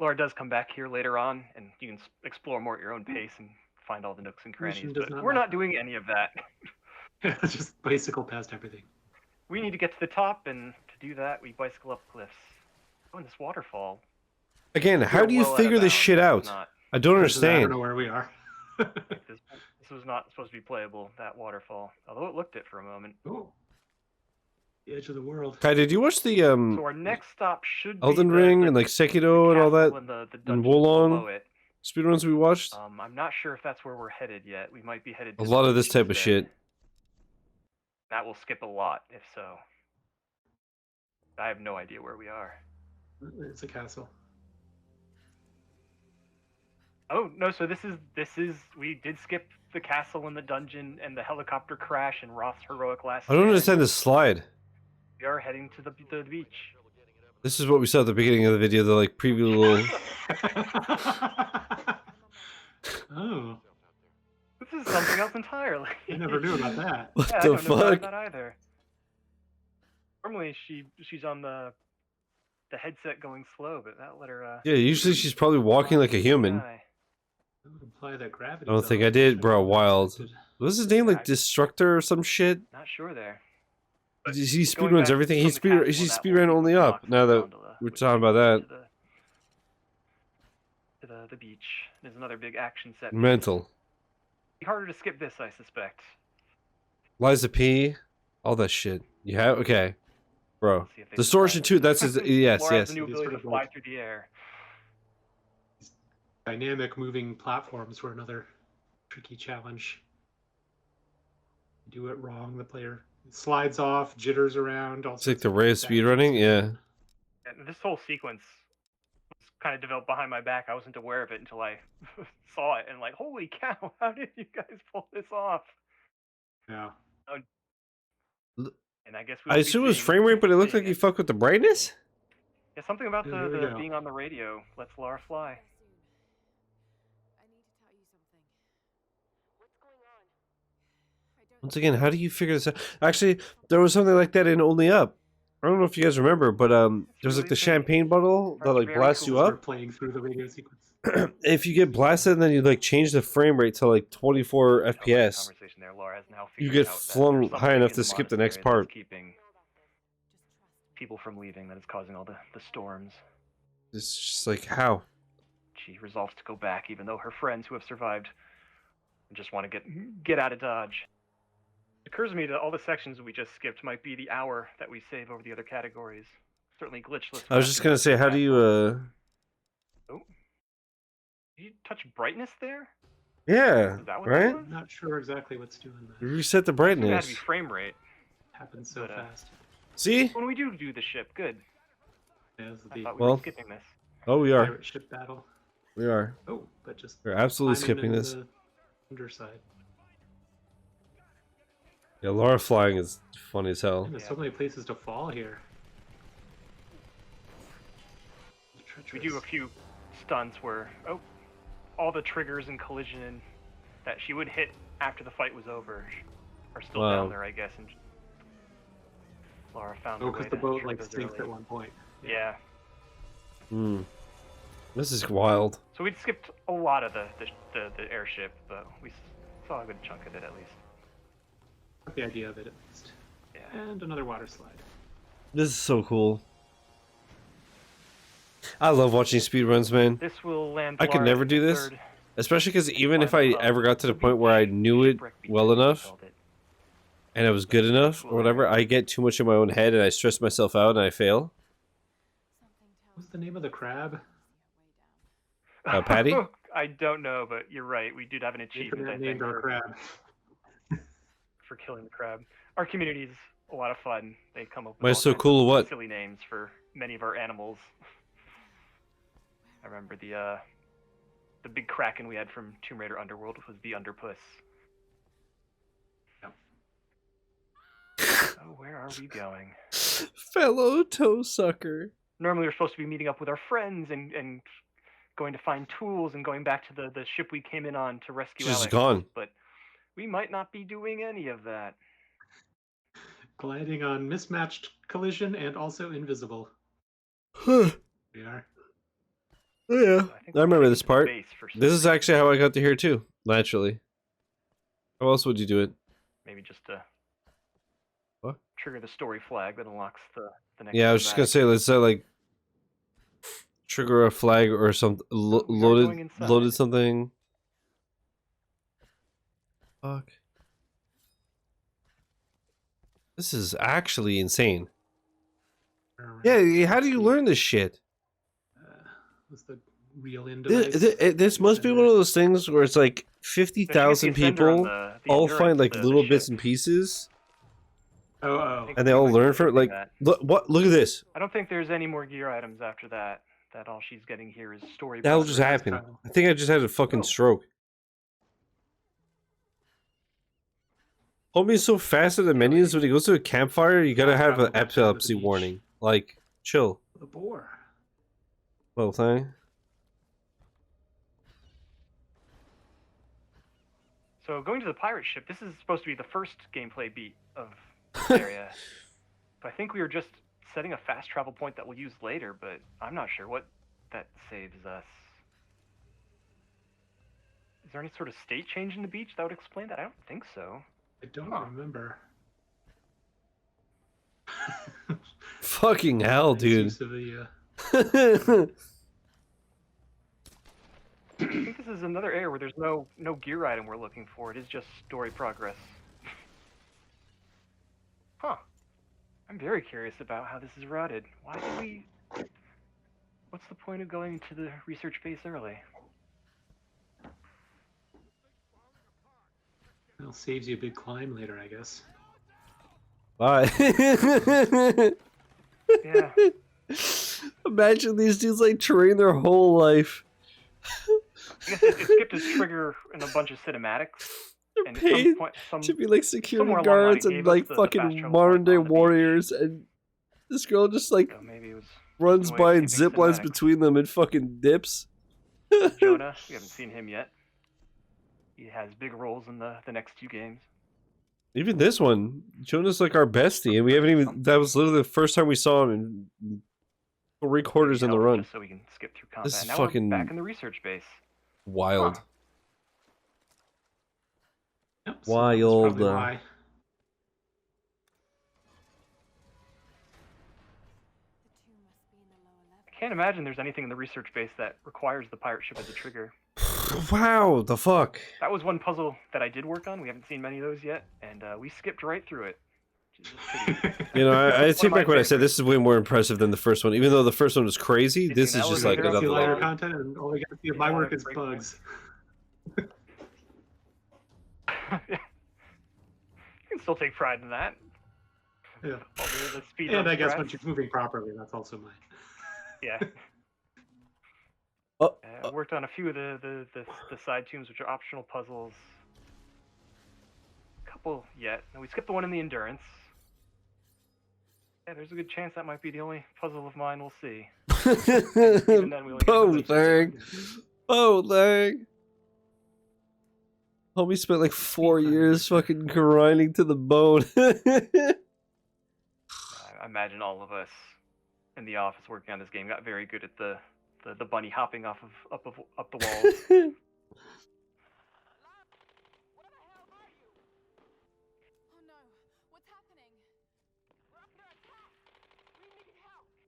Laura does come back here later on, and you can explore more at your own pace and find all the nooks and crannies. Mission does But not we're matter. not doing any of that. Just bicycle past everything. We need to get to the top, and to do that, we bicycle up cliffs. Oh, and this waterfall. Again, how We're do you well out of figure this bounds. shit This out? is not- I don't I don't understand. know where we are. This was not supposed to be playable, that waterfall. Although it looked it for a moment. Oh, the edge of the world. Kai, did you watch the So our next stop should be Elden the, Ring the, and like the Sekiro and all castle that and the and dungeons Wolong? below it. speedruns we watched? I'm not sure if that's where we're headed yet. We might be headed A to lot the of this beach type of instead. shit. That will skip a lot, if so. I have no idea where we are. It's a castle. Oh no! So this is we did skip the castle and the dungeon and the helicopter crash and Roth's heroic last. I don't stand. understand this slide. We are heading to the beach. This is what we saw at the beginning of the video, the like preview little... Oh, This is something else entirely. I never knew about that. What Yeah, I the don't know about fuck? that either. Normally she's on the headset going slow, but that let her. Yeah, usually she's probably walking like a human. die. That would imply that gravity. I don't think I did, bro. Wild. What's his name? Like I- Destructor or some shit? Not sure there. He Going speedruns back everything. from He the castle, she that speedrun whole only sequence up. unlocks Now the that gondola, we're which talking takes about us that. to the beach. There's another big action set. Mental. Be harder to skip this, I suspect. Liza P. All that shit. You have? Okay. Bro. Let's see if they Distortion decide. 2, that's his... Yes, Laura has yes. the new These ability sort to of fly like- through the air. Dynamic moving platforms were another tricky challenge. Do it wrong, the player slides off, jitters around. All It's like sorts the of ray of bad speedrunning, things. yeah. And this whole sequence was kind of developed behind my back. I wasn't aware of it until I saw it and like, holy cow, how did you guys pull this off? Yeah. And I guess I assume it was frame rate, but it looked like you fucked with the brightness? Yeah, something about Yeah, there we the go. being on the radio lets Lara fly. Once again, how do you figure this out? Actually, there was something like that in Only Up. I don't know if you guys remember, but there's like the champagne bottle that like Very blasts you cool. Start up. playing through the radio sequence. If you get blasted, then you like change the frame rate to like 24 FPS. Conversation there. Laura has now You figured get out that flung there's high something enough in to skip the next monastery that's part. keeping people from leaving that is causing all the storms. It's just like, how? She resolves to go back, even though her friends who have survived just want to get out of Dodge. It occurs to me that all the sections we just skipped might be the hour that we save over the other categories. Certainly glitchless. I was just gonna say, how do you, Oh. Did you touch brightness there? Yeah, Is that what right? that was? I'm not sure exactly what's doing that. Reset the I assume it had to be brightness. frame rate. Happens so But, fast. See? When we do the ship, good. As I the thought we Well- were skipping this. Oh, we are. pirate ship battle. We are. Oh, but just We're absolutely climbing skipping in this. the underside. Yeah, Lara flying is funny as hell. Man, there's so many places to fall here. We do a few stunts where all the triggers and collision that she would hit after the fight was over are still Wow. down there, I guess. And Lara found a Oh, way because to the boat trigger like those sinks early. at one point. Yeah. Hmm. This is wild. So we'd skipped a lot of the airship, but we saw a good chunk of it at least. The idea of it at least. Yeah. And another water slide. This is so cool. I love watching speedruns, man. This will land. I could Lara never in do the this. third Especially because even if I final hub, ever got to the the point where I beach, knew it shipwreck beach, well as we enough called it. and it was good enough or whatever, I get too much in my own head and I stress myself out and I fail. What's the name of the crab? Patty? I don't know, but you're right. We did have an achievement, I Internet think, named our crab. for killing the crab. Our community's a lot of fun. They come up with Why all it's so kinds cool, of what? silly names for many of our animals. I remember the big kraken we had from Tomb Raider Underworld was the Underpuss. Yep. Oh, where are we going? Fellow toe sucker. Normally we're supposed to be meeting up with our friends and going to find tools and going back to the ship we came in on to rescue She's Alex. gone. But we might not be doing any of that. Gliding on mismatched collision and also invisible. Huh. We are. Oh, yeah. think I we're remember heading this to the part. base for some This is reason. actually how I got to here too, naturally. How else would you do it? Maybe just to What? trigger the story flag that unlocks the next. Yeah, I was just gonna cinematic. say, let's like trigger a flag or something. we are going Loaded inside. something. Fuck. This is actually insane. Yeah, how do you learn this shit? Was the real in This, device? this must be one of those things where it's like There should be 50,000 a sender on people the all Endurance, find like the little ship. bits and pieces, Oh. and they all learn from it. Like, look at this. I don't think there's any more gear items after that. That all she's getting here is story. That'll progress. just happen. I think I just had a fucking Oh. stroke. Homie's so fast at the menus when he goes to a campfire, you gotta have an epilepsy warning. Like, chill. The boar. Little thing. So going to the pirate ship, this is supposed to be the first gameplay beat of this area. But I think we were just setting a fast travel point that we'll use later, but I'm not sure what that saves us. Is there any sort of state change in the beach that would explain that? I don't think so. I don't Huh. remember. Fucking hell, Nice dude. use of the, I think this is another area where there's no gear item we're looking for. It is just story progress. Huh. I'm very curious about how this is routed. Why did we... What's the point of going to the research base early? Well, saves you a big climb later, I guess. Bye. Yeah. Imagine these dudes like train their whole life. I guess it skipped a trigger in a bunch of cinematics. They're And paid at some point, to be like security somewhere along the line guards it and gave us like the fast fucking travel modern day point on the beach. warriors, and this girl just like So maybe it was runs way by of and skipping zip lines cinematics. between them and fucking dips. Jonah. We haven't seen him yet. He has big roles in the next two games. Even this one, Jonah's like our bestie, and we haven't even. That was literally the first time we saw him in 3/4 in the Health, run. just so we can skip through combat. This is Now fucking we're back in the research base. Wild. Huh. Yep, so that was probably Wild. why. Can't imagine there's anything in the research base that requires the pirate ship as a trigger. Wow, the fuck? That was one puzzle that I did work on. We haven't seen many of those yet, and we skipped right through it. Which is a pity. You know, I take my back what I said. favorites. This is way more impressive than the first one. Even though the first one was crazy, It's this an is just elevator like up See another to later level. content, and all we get to see of my work is bugs. You can still take pride in that. Yeah. All the speed And I guess strats. when she's moving properly, that's also mine. Yeah. Oh, I worked on a few of the side tombs, which are optional puzzles. A couple yet. And we skipped the one in the endurance. Yeah, there's a good chance that might be the only puzzle of mine we'll see. Even then, we only get oh to dang! Oh dang! Homie spent like 4 years fucking grinding to the bone. I imagine all of us in the office working on this game got very good at the bunny hopping off of up the walls.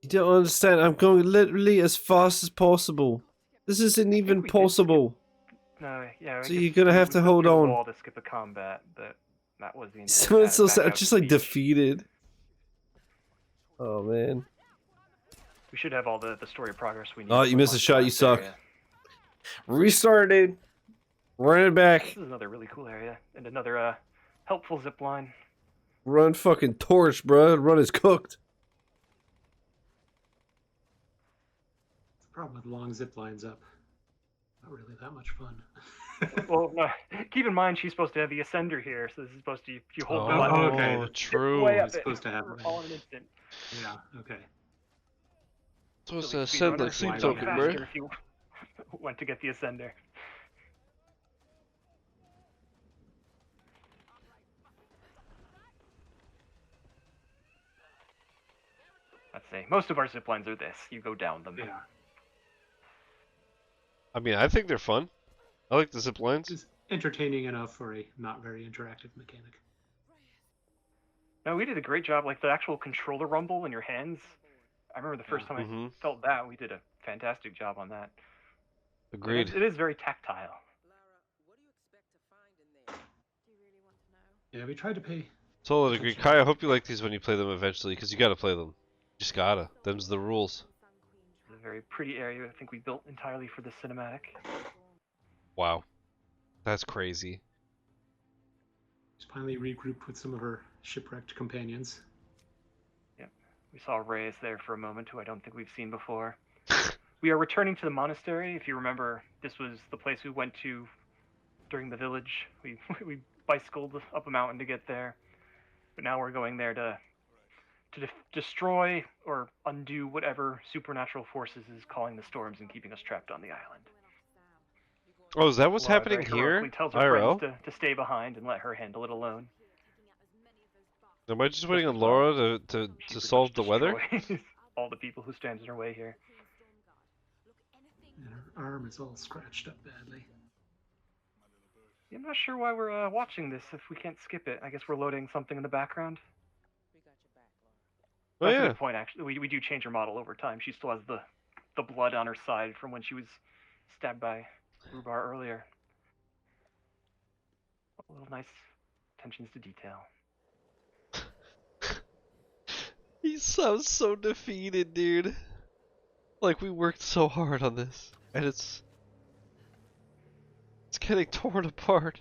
You don't understand. I'm going literally as fast as possible. This isn't even we did possible. No, yeah. I So guess you're gonna have we to went hold through the on. wall to skip a combat, but that was the intent. So it's so Back sad. out Just to the like beach. defeated. Oh man. We should have all the story progress we need. Oh, to you move missed on a to shot. the You last suck. area. Restart, dude. Run it back. This is another really cool area and another helpful zip line. Run fucking torch, bro. Run is cooked. The problem with long zip lines up. Not really that much fun. Well, no, keep in mind she's supposed to have the ascender here, so this is supposed to you hold the Oh, button. okay. zip True. way up It's it supposed to have all in an instant. Yeah, okay. Supposed Silly to ascend like speedrunner. sleep Why Go not? token, bro. faster if you went to get the ascender. Let's say most of our zip lines are this. You go down them. Yeah. I mean, I think they're fun. I like the zip lines. It's entertaining enough for a not very interactive mechanic. No, we did a great job. Like the actual controller rumble in your hands. I remember the first time Mhm. I felt that. We did a fantastic job on that. Agreed. It is very tactile. Yeah, we tried to pay. Totally agree. Kai, I hope you like these when you play them eventually, because you gotta play them. You just gotta. Them's the rules. It's a very pretty area. I think we built entirely for the cinematic. Wow. That's crazy. She's finally regrouped with some of her shipwrecked companions. We saw Reyes there for a moment, who I don't think we've seen before. We are returning to the monastery. If you remember, this was the place we went to during the village. We bicycled up a mountain to get there, but now we're going there to destroy or undo whatever supernatural forces is calling the storms and keeping us trapped on the island. Oh, is that what's Lara happening very here? heroically tells her IRL? friends to stay behind and let her handle it alone. Am I just waiting on Laura to She pretty solve much the weather? destroys all the people who stands in her way here. And her arm is all scratched up badly. I'm not sure why we're watching this if we can't skip it. I guess we're loading something in the background. Oh That's a yeah. good point, actually. We do change her model over time. She still has the blood on her side from when she was stabbed by Rhubar earlier. A little nice attentions to detail. He sounds so defeated, dude. Like we worked so hard on this, and it's getting torn apart.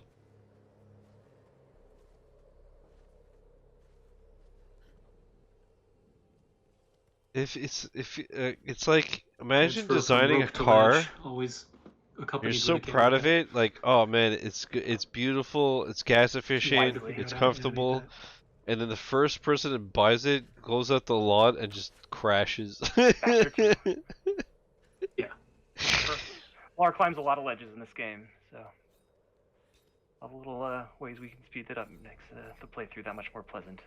It's like imagine Transfer from designing a rope to car. ledge, always accompanied You're so with a proud of camera. it, like oh man, it's beautiful, it's gas efficient, Widely. it's Yeah, comfortable, and then the first person that buys it goes out the lot and just crashes. Yeah. Lara climbs a lot of ledges in this game, so all the little ways we can speed that up makes the playthrough that much more pleasant.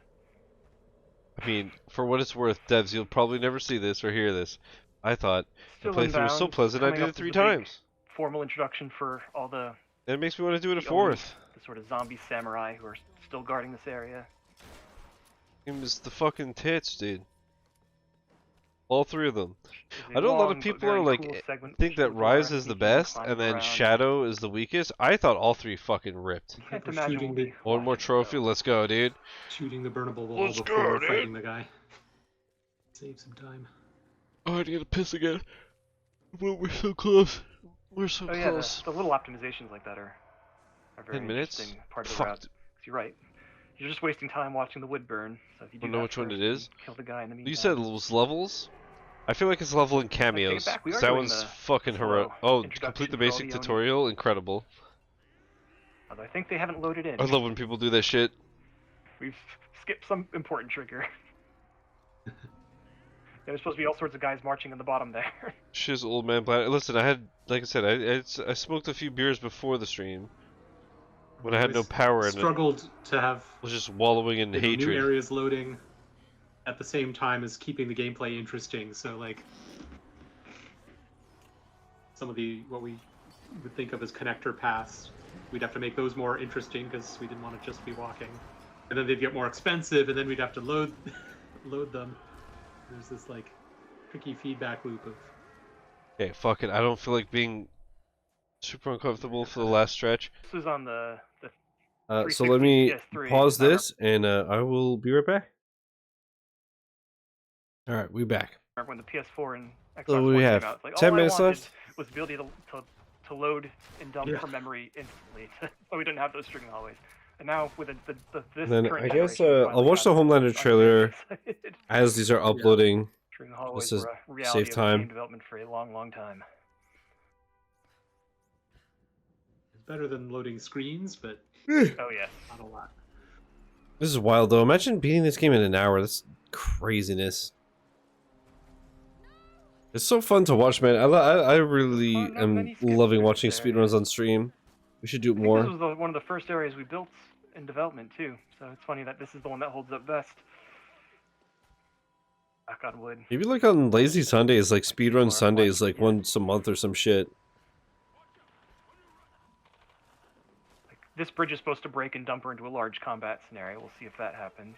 I mean, for what it's worth, devs, you'll probably never see this or hear this. I thought the Still playthrough was so Inbound, pleasant, I coming did up it with 3 the big times. Formal introduction for all the And it makes me want to do it a the owners, 4th. the sort of zombie samurai who are still guarding this area. It was the fucking tits, dude. All three of them. There's I know a lot of long but people are very like cool segment think with that Lara Rise is the sneaking and best, climbing and then around. Shadow is the weakest. I thought all three fucking ripped. Can't We're imagine shooting we'll the be One more watching, trophy, though. let's go, dude. shooting the burnable wall Let's before go, dude. fighting the guy. Save some time. Oh, I need to piss again. But we're so close. We're so Oh yeah, close. the little optimizations like that are very 10 minutes? interesting part of the Fuck. route. 'Cause you're right. You're just wasting time watching the wood burn. So if you do Don't know that which one first it and is. kill the guy in the meantime. You said it was levels? I feel like it's leveling cameos. back, we 'Cause are that doing one's the fucking heroic. slow Oh, introduction complete the for all basic the Oni. tutorial? Incredible. Although I think they haven't loaded in. I love when people do that shit. We've skipped some important trigger. There's supposed to be all sorts of guys marching in the bottom there. Shiz, old man black. Listen, I had, like I said, I smoked a few beers before the stream. When I had no power and struggled to have was just wallowing in new hatred. areas loading at the same time as keeping the gameplay interesting. So like some of the what we would think of as connector paths, we'd have to make those more interesting because we didn't want to just be walking. And then they'd get more expensive, and then we'd have to load them. There's this like tricky feedback loop of Okay, fuck it. I don't feel like being super uncomfortable for the last stretch. This is on the So let me 360 PS3, pause if I this, and I will be right back. All right, we back. remember when the PS4 and Xbox So One we came have out. It's like, 10 all minutes I wanted left. was the ability to load and dump Yeah. from memory instantly, so we didn't have those string hallways. And now with this And then current I guess generation, we I'll finally watch the got it. Homelander I'm trailer very excited. as these are uploading. String hallways is were a reality save of time. game development for a long, long time. it's better than loading screens, but Oh yeah. not a lot. This is wild though. Imagine beating this game in an hour. That's craziness. It's so fun to watch, man. I really Fun, not am many skips loving through watching this area. speedruns on stream. We should do it I think this more. was one of the first areas we built in development too, so it's funny that this is the one that holds up best. Knock on wood. Maybe like on lazy Sundays, like People speedrun are Sundays, watching, like yeah. once a month or some shit. Like, this bridge is supposed to break and dump her into a large combat scenario. We'll see if that happens.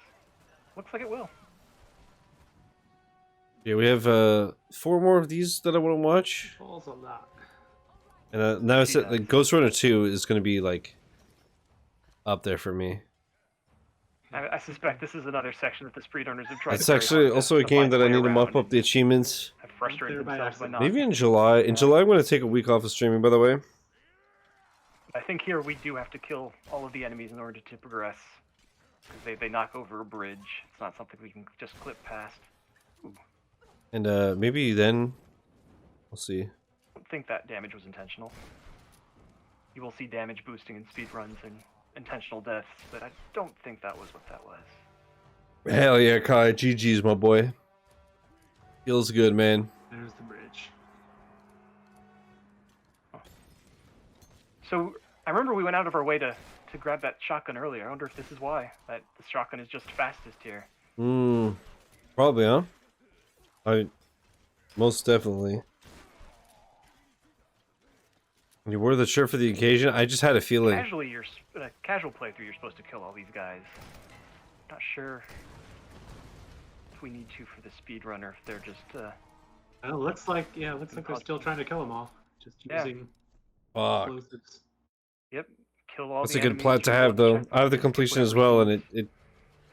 Looks like it will. Yeah, we have 4 more of these that I want to watch. Falls a lot. And now it's See like that. Ghost Runner 2 is going to be like up there for me. I suspect this is another section that the speedrunners have tried. It's very actually hard also a to game find that I way need to mop around up the and achievements. have frustrated There by themselves by accident. not. Maybe in July. In Yeah. July, I'm going to take a week off of streaming, by the way. I think here we do have to kill all of the enemies in order to progress. Because they knock over a bridge. It's not something we can just clip past. And maybe then we'll see. I don't think that damage was intentional. You will see damage boosting in speedruns and intentional deaths, but I don't think that was what that was. Hell yeah, Kai. GG's, my boy. Feels good, man. There's the bridge. So I remember we went out of our way to grab that shotgun earlier. I wonder if this is why that the shotgun is just fastest here. Probably, huh? Most definitely. You wore the shirt for the occasion? I just had a feeling. Casually, casual playthrough, you're supposed to kill all these guys. Not sure if we need to for the speedrunner. If they're just Well, looks like they're still trying to kill them all. Just Yeah. using Fuck. explosives. yep, kill all. That's the a good enemies, plot to rebuild have, though. checkpoints, I have the skip completion as whatever well, and it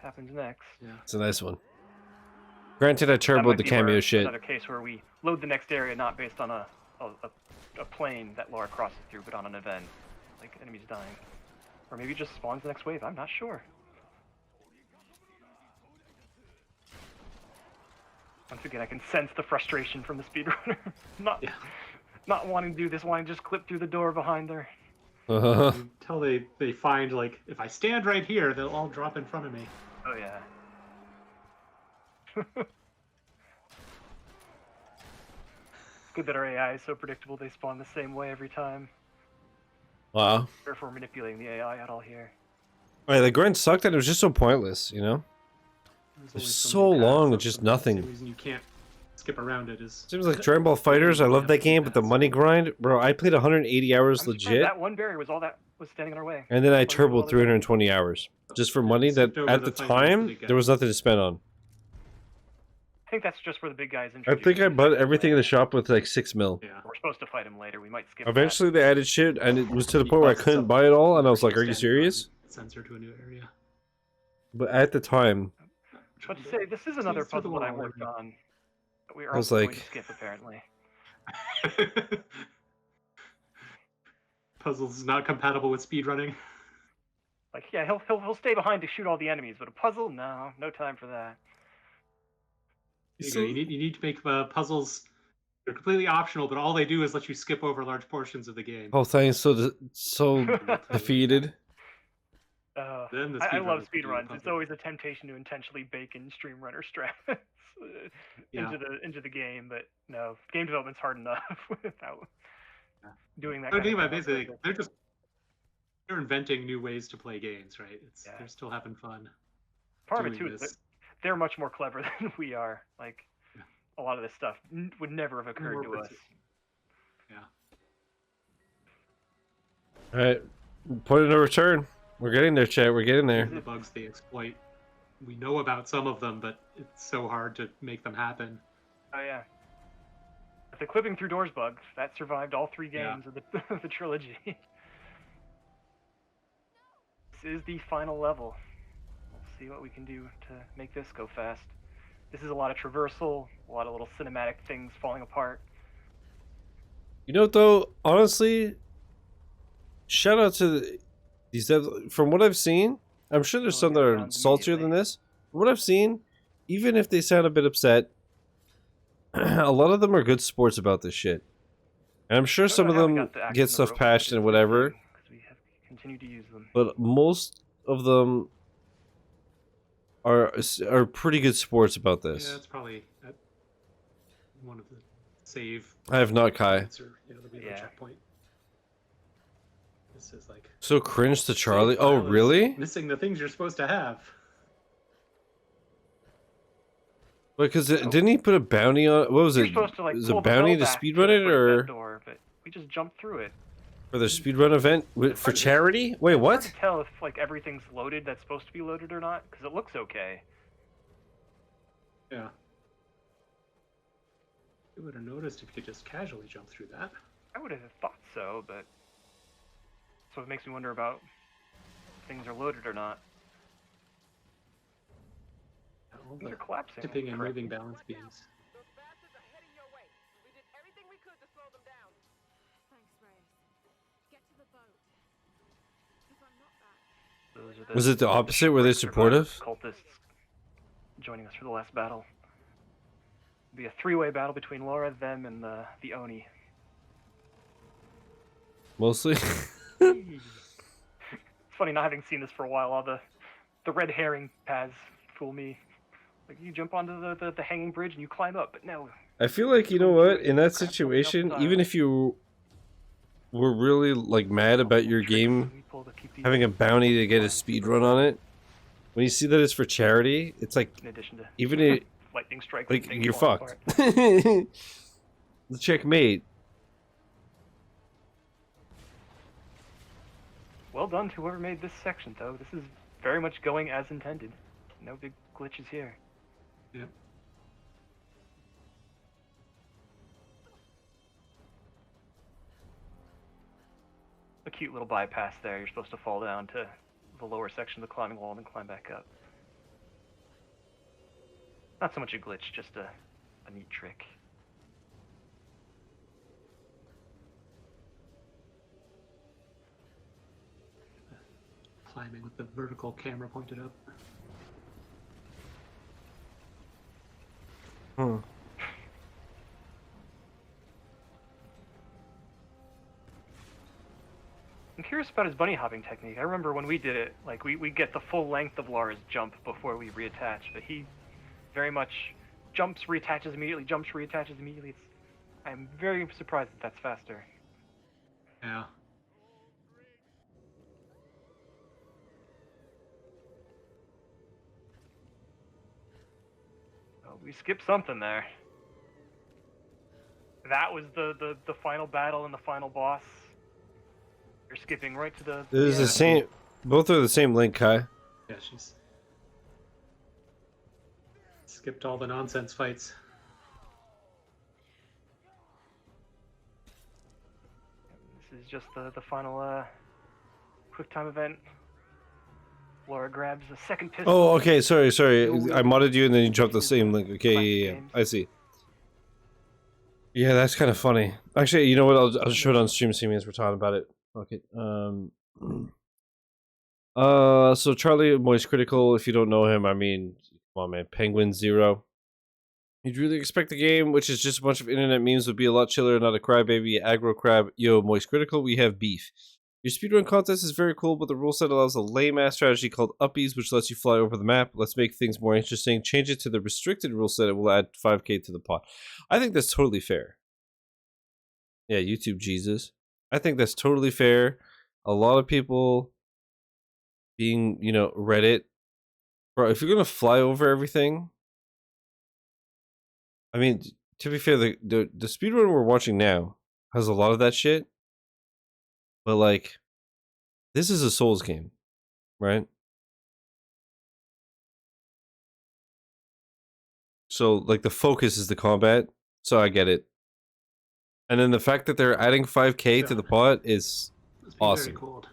happens next. Yeah. it's a nice one. Granted, I That turboed might the be cameo where- shit. Another case where we load the next area not based on a plane that Lara crosses through, but on an event, like enemies dying, or maybe it just spawns the next wave. I'm not sure. Once again, I can sense the frustration from the speedrunner. Yeah. Not wanting to do this, wanting to just clip through the door behind her. Until they find, like, if I stand right here, they'll all drop in front of me. Oh yeah. Good that our AI is so predictable. They spawn the same way every time. Wow. Therefore, manipulating the AI at all here. Right, the grind sucked and it was just so pointless, you know? There's It's only so many paths, long, so it's just the same nothing. reason you can't skip around it is. Seems like Dragon Ball Fighters, I love that game, but the money grind, bro, I played 180 hours I'm surprised legit, that one barrier was all that was standing in our way. and then I What was all turboed the 320 hours. Just for money that, Skipped over at the the fight ones that time, they got. there was nothing to spend on. I think that's just where the big guys I introduced. think I bought everything in the shop with like 6 mil. Yeah. We're supposed to fight him later. We might skip. Eventually they added shit, and it was to the He point where I busts couldn't up buy it all, and I was the like, "Are you extended run serious?" Sensor to a new area. But at the time, That. But to say, this is another Seems through the puzzle that I wall worked already. on. That we are I was also going like- to skip apparently. Puzzles not compatible with speedrunning. Like, yeah, he'll stay behind to shoot all the enemies, but a puzzle, no time for that. You go. You need to make puzzles. They're completely optional, but all they do is let you skip over large portions of the game. whole thing's so defeated. Then the I love speedrunners will do the speedruns. It's puzzles. always a temptation to intentionally bake in stream runner strats Yeah. into the game, but no, game development's hard enough without Yeah. doing that. I kind think of about stuff. basically they're inventing new ways to play games, right? Yeah. They're still having fun. Part of it doing too is this. that they're much more clever than we are. Like Yeah. a lot of this stuff would never have occurred to us. Yeah. All right, point of no return. We're getting there, chat. We're getting there. The bugs they exploit. We know about some of them, but it's so hard to make them happen. Oh yeah. The clipping through doors bug that survived all 3 Yeah. games of the of the trilogy. This is the final level. We'll see what we can do to make this go fast. This is a lot of traversal, a lot of little cinematic things falling apart. You know what, though? Honestly, shout out to these devs. From what I've seen, I'm sure there's some that are Around saltier than immediately. this. From what I've seen, even if they sound a bit upset, a lot of them are good sports about this shit. And I'm sure some of them get stuff patched and whatever, Because we have continued to use them. but most of them are pretty good sports about Yeah, this. it's probably one of the save I have not, Kai. points or there'll be no Yeah. checkpoint. This is like So cringe to Charlie. save Oh, file is really? missing the things you're supposed to have. Because didn't he put a bounty on? What was You're it? supposed to like Was pull it the bounty bell to back speedrun it, break that or door, but we just jumped through it. for the speedrun event for charity? Wait, Hard what? to tell if like everything's loaded that's supposed to be loaded or not, because it looks okay. Yeah. You would have noticed if you could just casually jump through that. I would have thought so, but so it makes me wonder about if things are loaded or not. All Things the are collapsing. tipping and correctly. moving balance beams. Those bastards are heading your way. We did everything we could to slow them down. Thanks, Reyes. Get to the boat. If I'm not back. Those are the Was it the opposite? Were they shipwrecked supportive? Cultists joining us for the last battle. It'll be a 3-way battle between Laura, them, and the Oni. Mostly. It's funny not having seen this for a while. All the red herring paths fool me. Like you jump onto the hanging bridge and you climb up, but no. I feel like, you know what? In that situation, even if you were really like mad about your game We pull to keep these having a bounty to get a speedrun on it, when you see that it's for charity, it's like in addition to even it lightning strikes. like and things you're falling fucked. apart. The checkmate. Well done to whoever made this section, though. This is very much going as intended. No big glitches here. Yep. A cute little bypass there. You're supposed to fall down to the lower section of the climbing wall and then climb back up. Not so much a glitch, just a neat trick. Climbing with the vertical camera pointed up. Hmm. I'm curious about his bunny hopping technique. I remember when we did it, like we get the full length of Lara's jump before we reattach, but he very much jumps, reattaches immediately, jumps, reattaches immediately. I'm very surprised that that's faster. Yeah. Oh, we skipped something there. That was the final battle and the final boss. You're skipping right to the. It is Yeah. the same. Both are the same link, Kai. Yeah, she's Skipped all the nonsense fights. This is just the final quick time event. Lara grabs a second pistol. Oh, okay. Sorry. I modded you and then you dropped the same link. Okay, yeah. I see. Yeah, that's kind of funny. Actually, you know what? I'll show it on stream seeing as we're talking about it. Okay. So Charlie Moist Critical, if you don't know him, I mean, come on, man. Penguin Zero. You'd really expect the game, which is just a bunch of internet memes, would be a lot chiller, not a crybaby, aggro crab. Yo, Moist Critical, we have beef. Your speedrun contest is very cool, but the rule set allows a lame-ass strategy called Uppies, which lets you fly over the map. Let's make things more interesting. Change it to the restricted rule set. It will add 5k to the pot. I think that's totally fair. Yeah, YouTube Jesus. I think that's totally fair. A lot of people being, you know, Reddit. Bro, if you're going to fly over everything... I mean, to be fair, the speedrun we're watching now has a lot of that shit. But, like, this is a Souls game, right? So, like, the focus is the combat, so I get it. And then the fact that they're adding 5k to the pot is awesome. Very cold.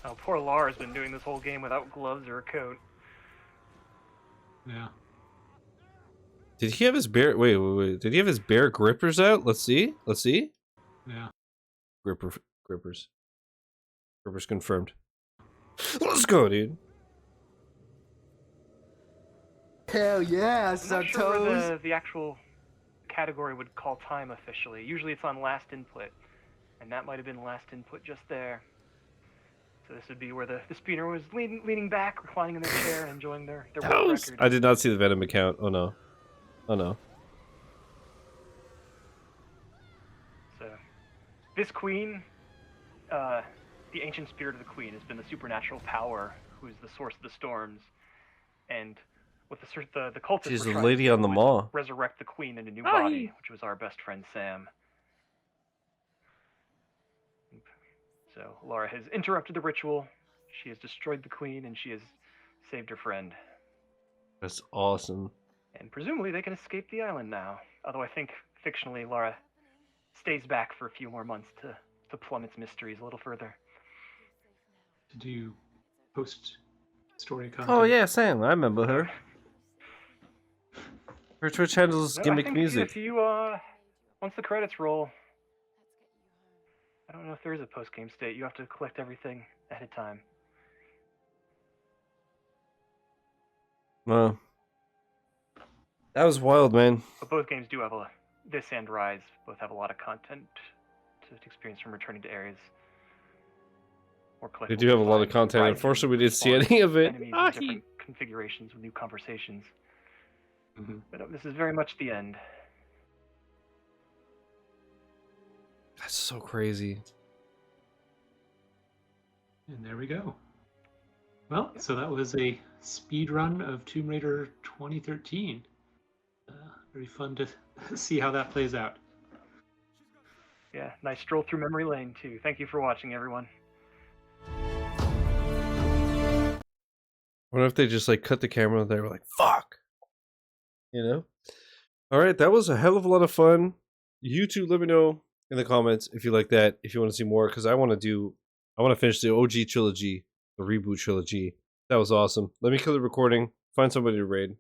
Oh, poor Lara's been doing this whole game without gloves or a coat. Yeah. Did he have his bear... Wait. Did he have his bear grippers out? Let's see. Yeah. Grippers confirmed. Let's go, dude. Hell yeah, I'm not sure where the actual category would call time officially. Usually it's on last input, and that might have been last input just there. So this would be where the speeder was leaning back, reclining in their chair, and enjoying their world record. I did not see the Venom account. Oh no. So, this queen, the ancient spirit of the queen, has been the supernatural power who is the source of the storms, and what the cultists She's were the trying lady to do on the was mall. resurrect the queen in a new body, which was our best friend Sam. So Lara has interrupted the ritual. She has destroyed the queen, and she has saved her friend. That's awesome. And presumably they can escape the island now. Although I think fictionally Lara stays back for a few more months to plumb its mysteries a little further. To do post-story content. Oh yeah, Sam. I remember her. Her Twitch handles gimmick music. If you once the credits roll, I don't know if there is a post-game state. You have to collect everything ahead of time. Well, that was wild, man. But both games do have this and Rise both have a lot of content to experience from returning to areas. They do have a lot of content. Unfortunately, we didn't see any of it. Enemies in different configurations with new conversations. Mm-hmm. But this is very much the end. That's so crazy. And there we go. Well, so that was a speed run of Tomb Raider 2013. Very fun to see how that plays out. Yeah, nice stroll through memory lane too. Thank you for watching, everyone. I wonder if they just like cut the camera and they were like, fuck. You know? Alright, that was a hell of a lot of fun. You two let me know in the comments if you like that, if you want to see more, because I want to finish the OG trilogy, the reboot trilogy. That was awesome. Let me kill the recording, find somebody to raid.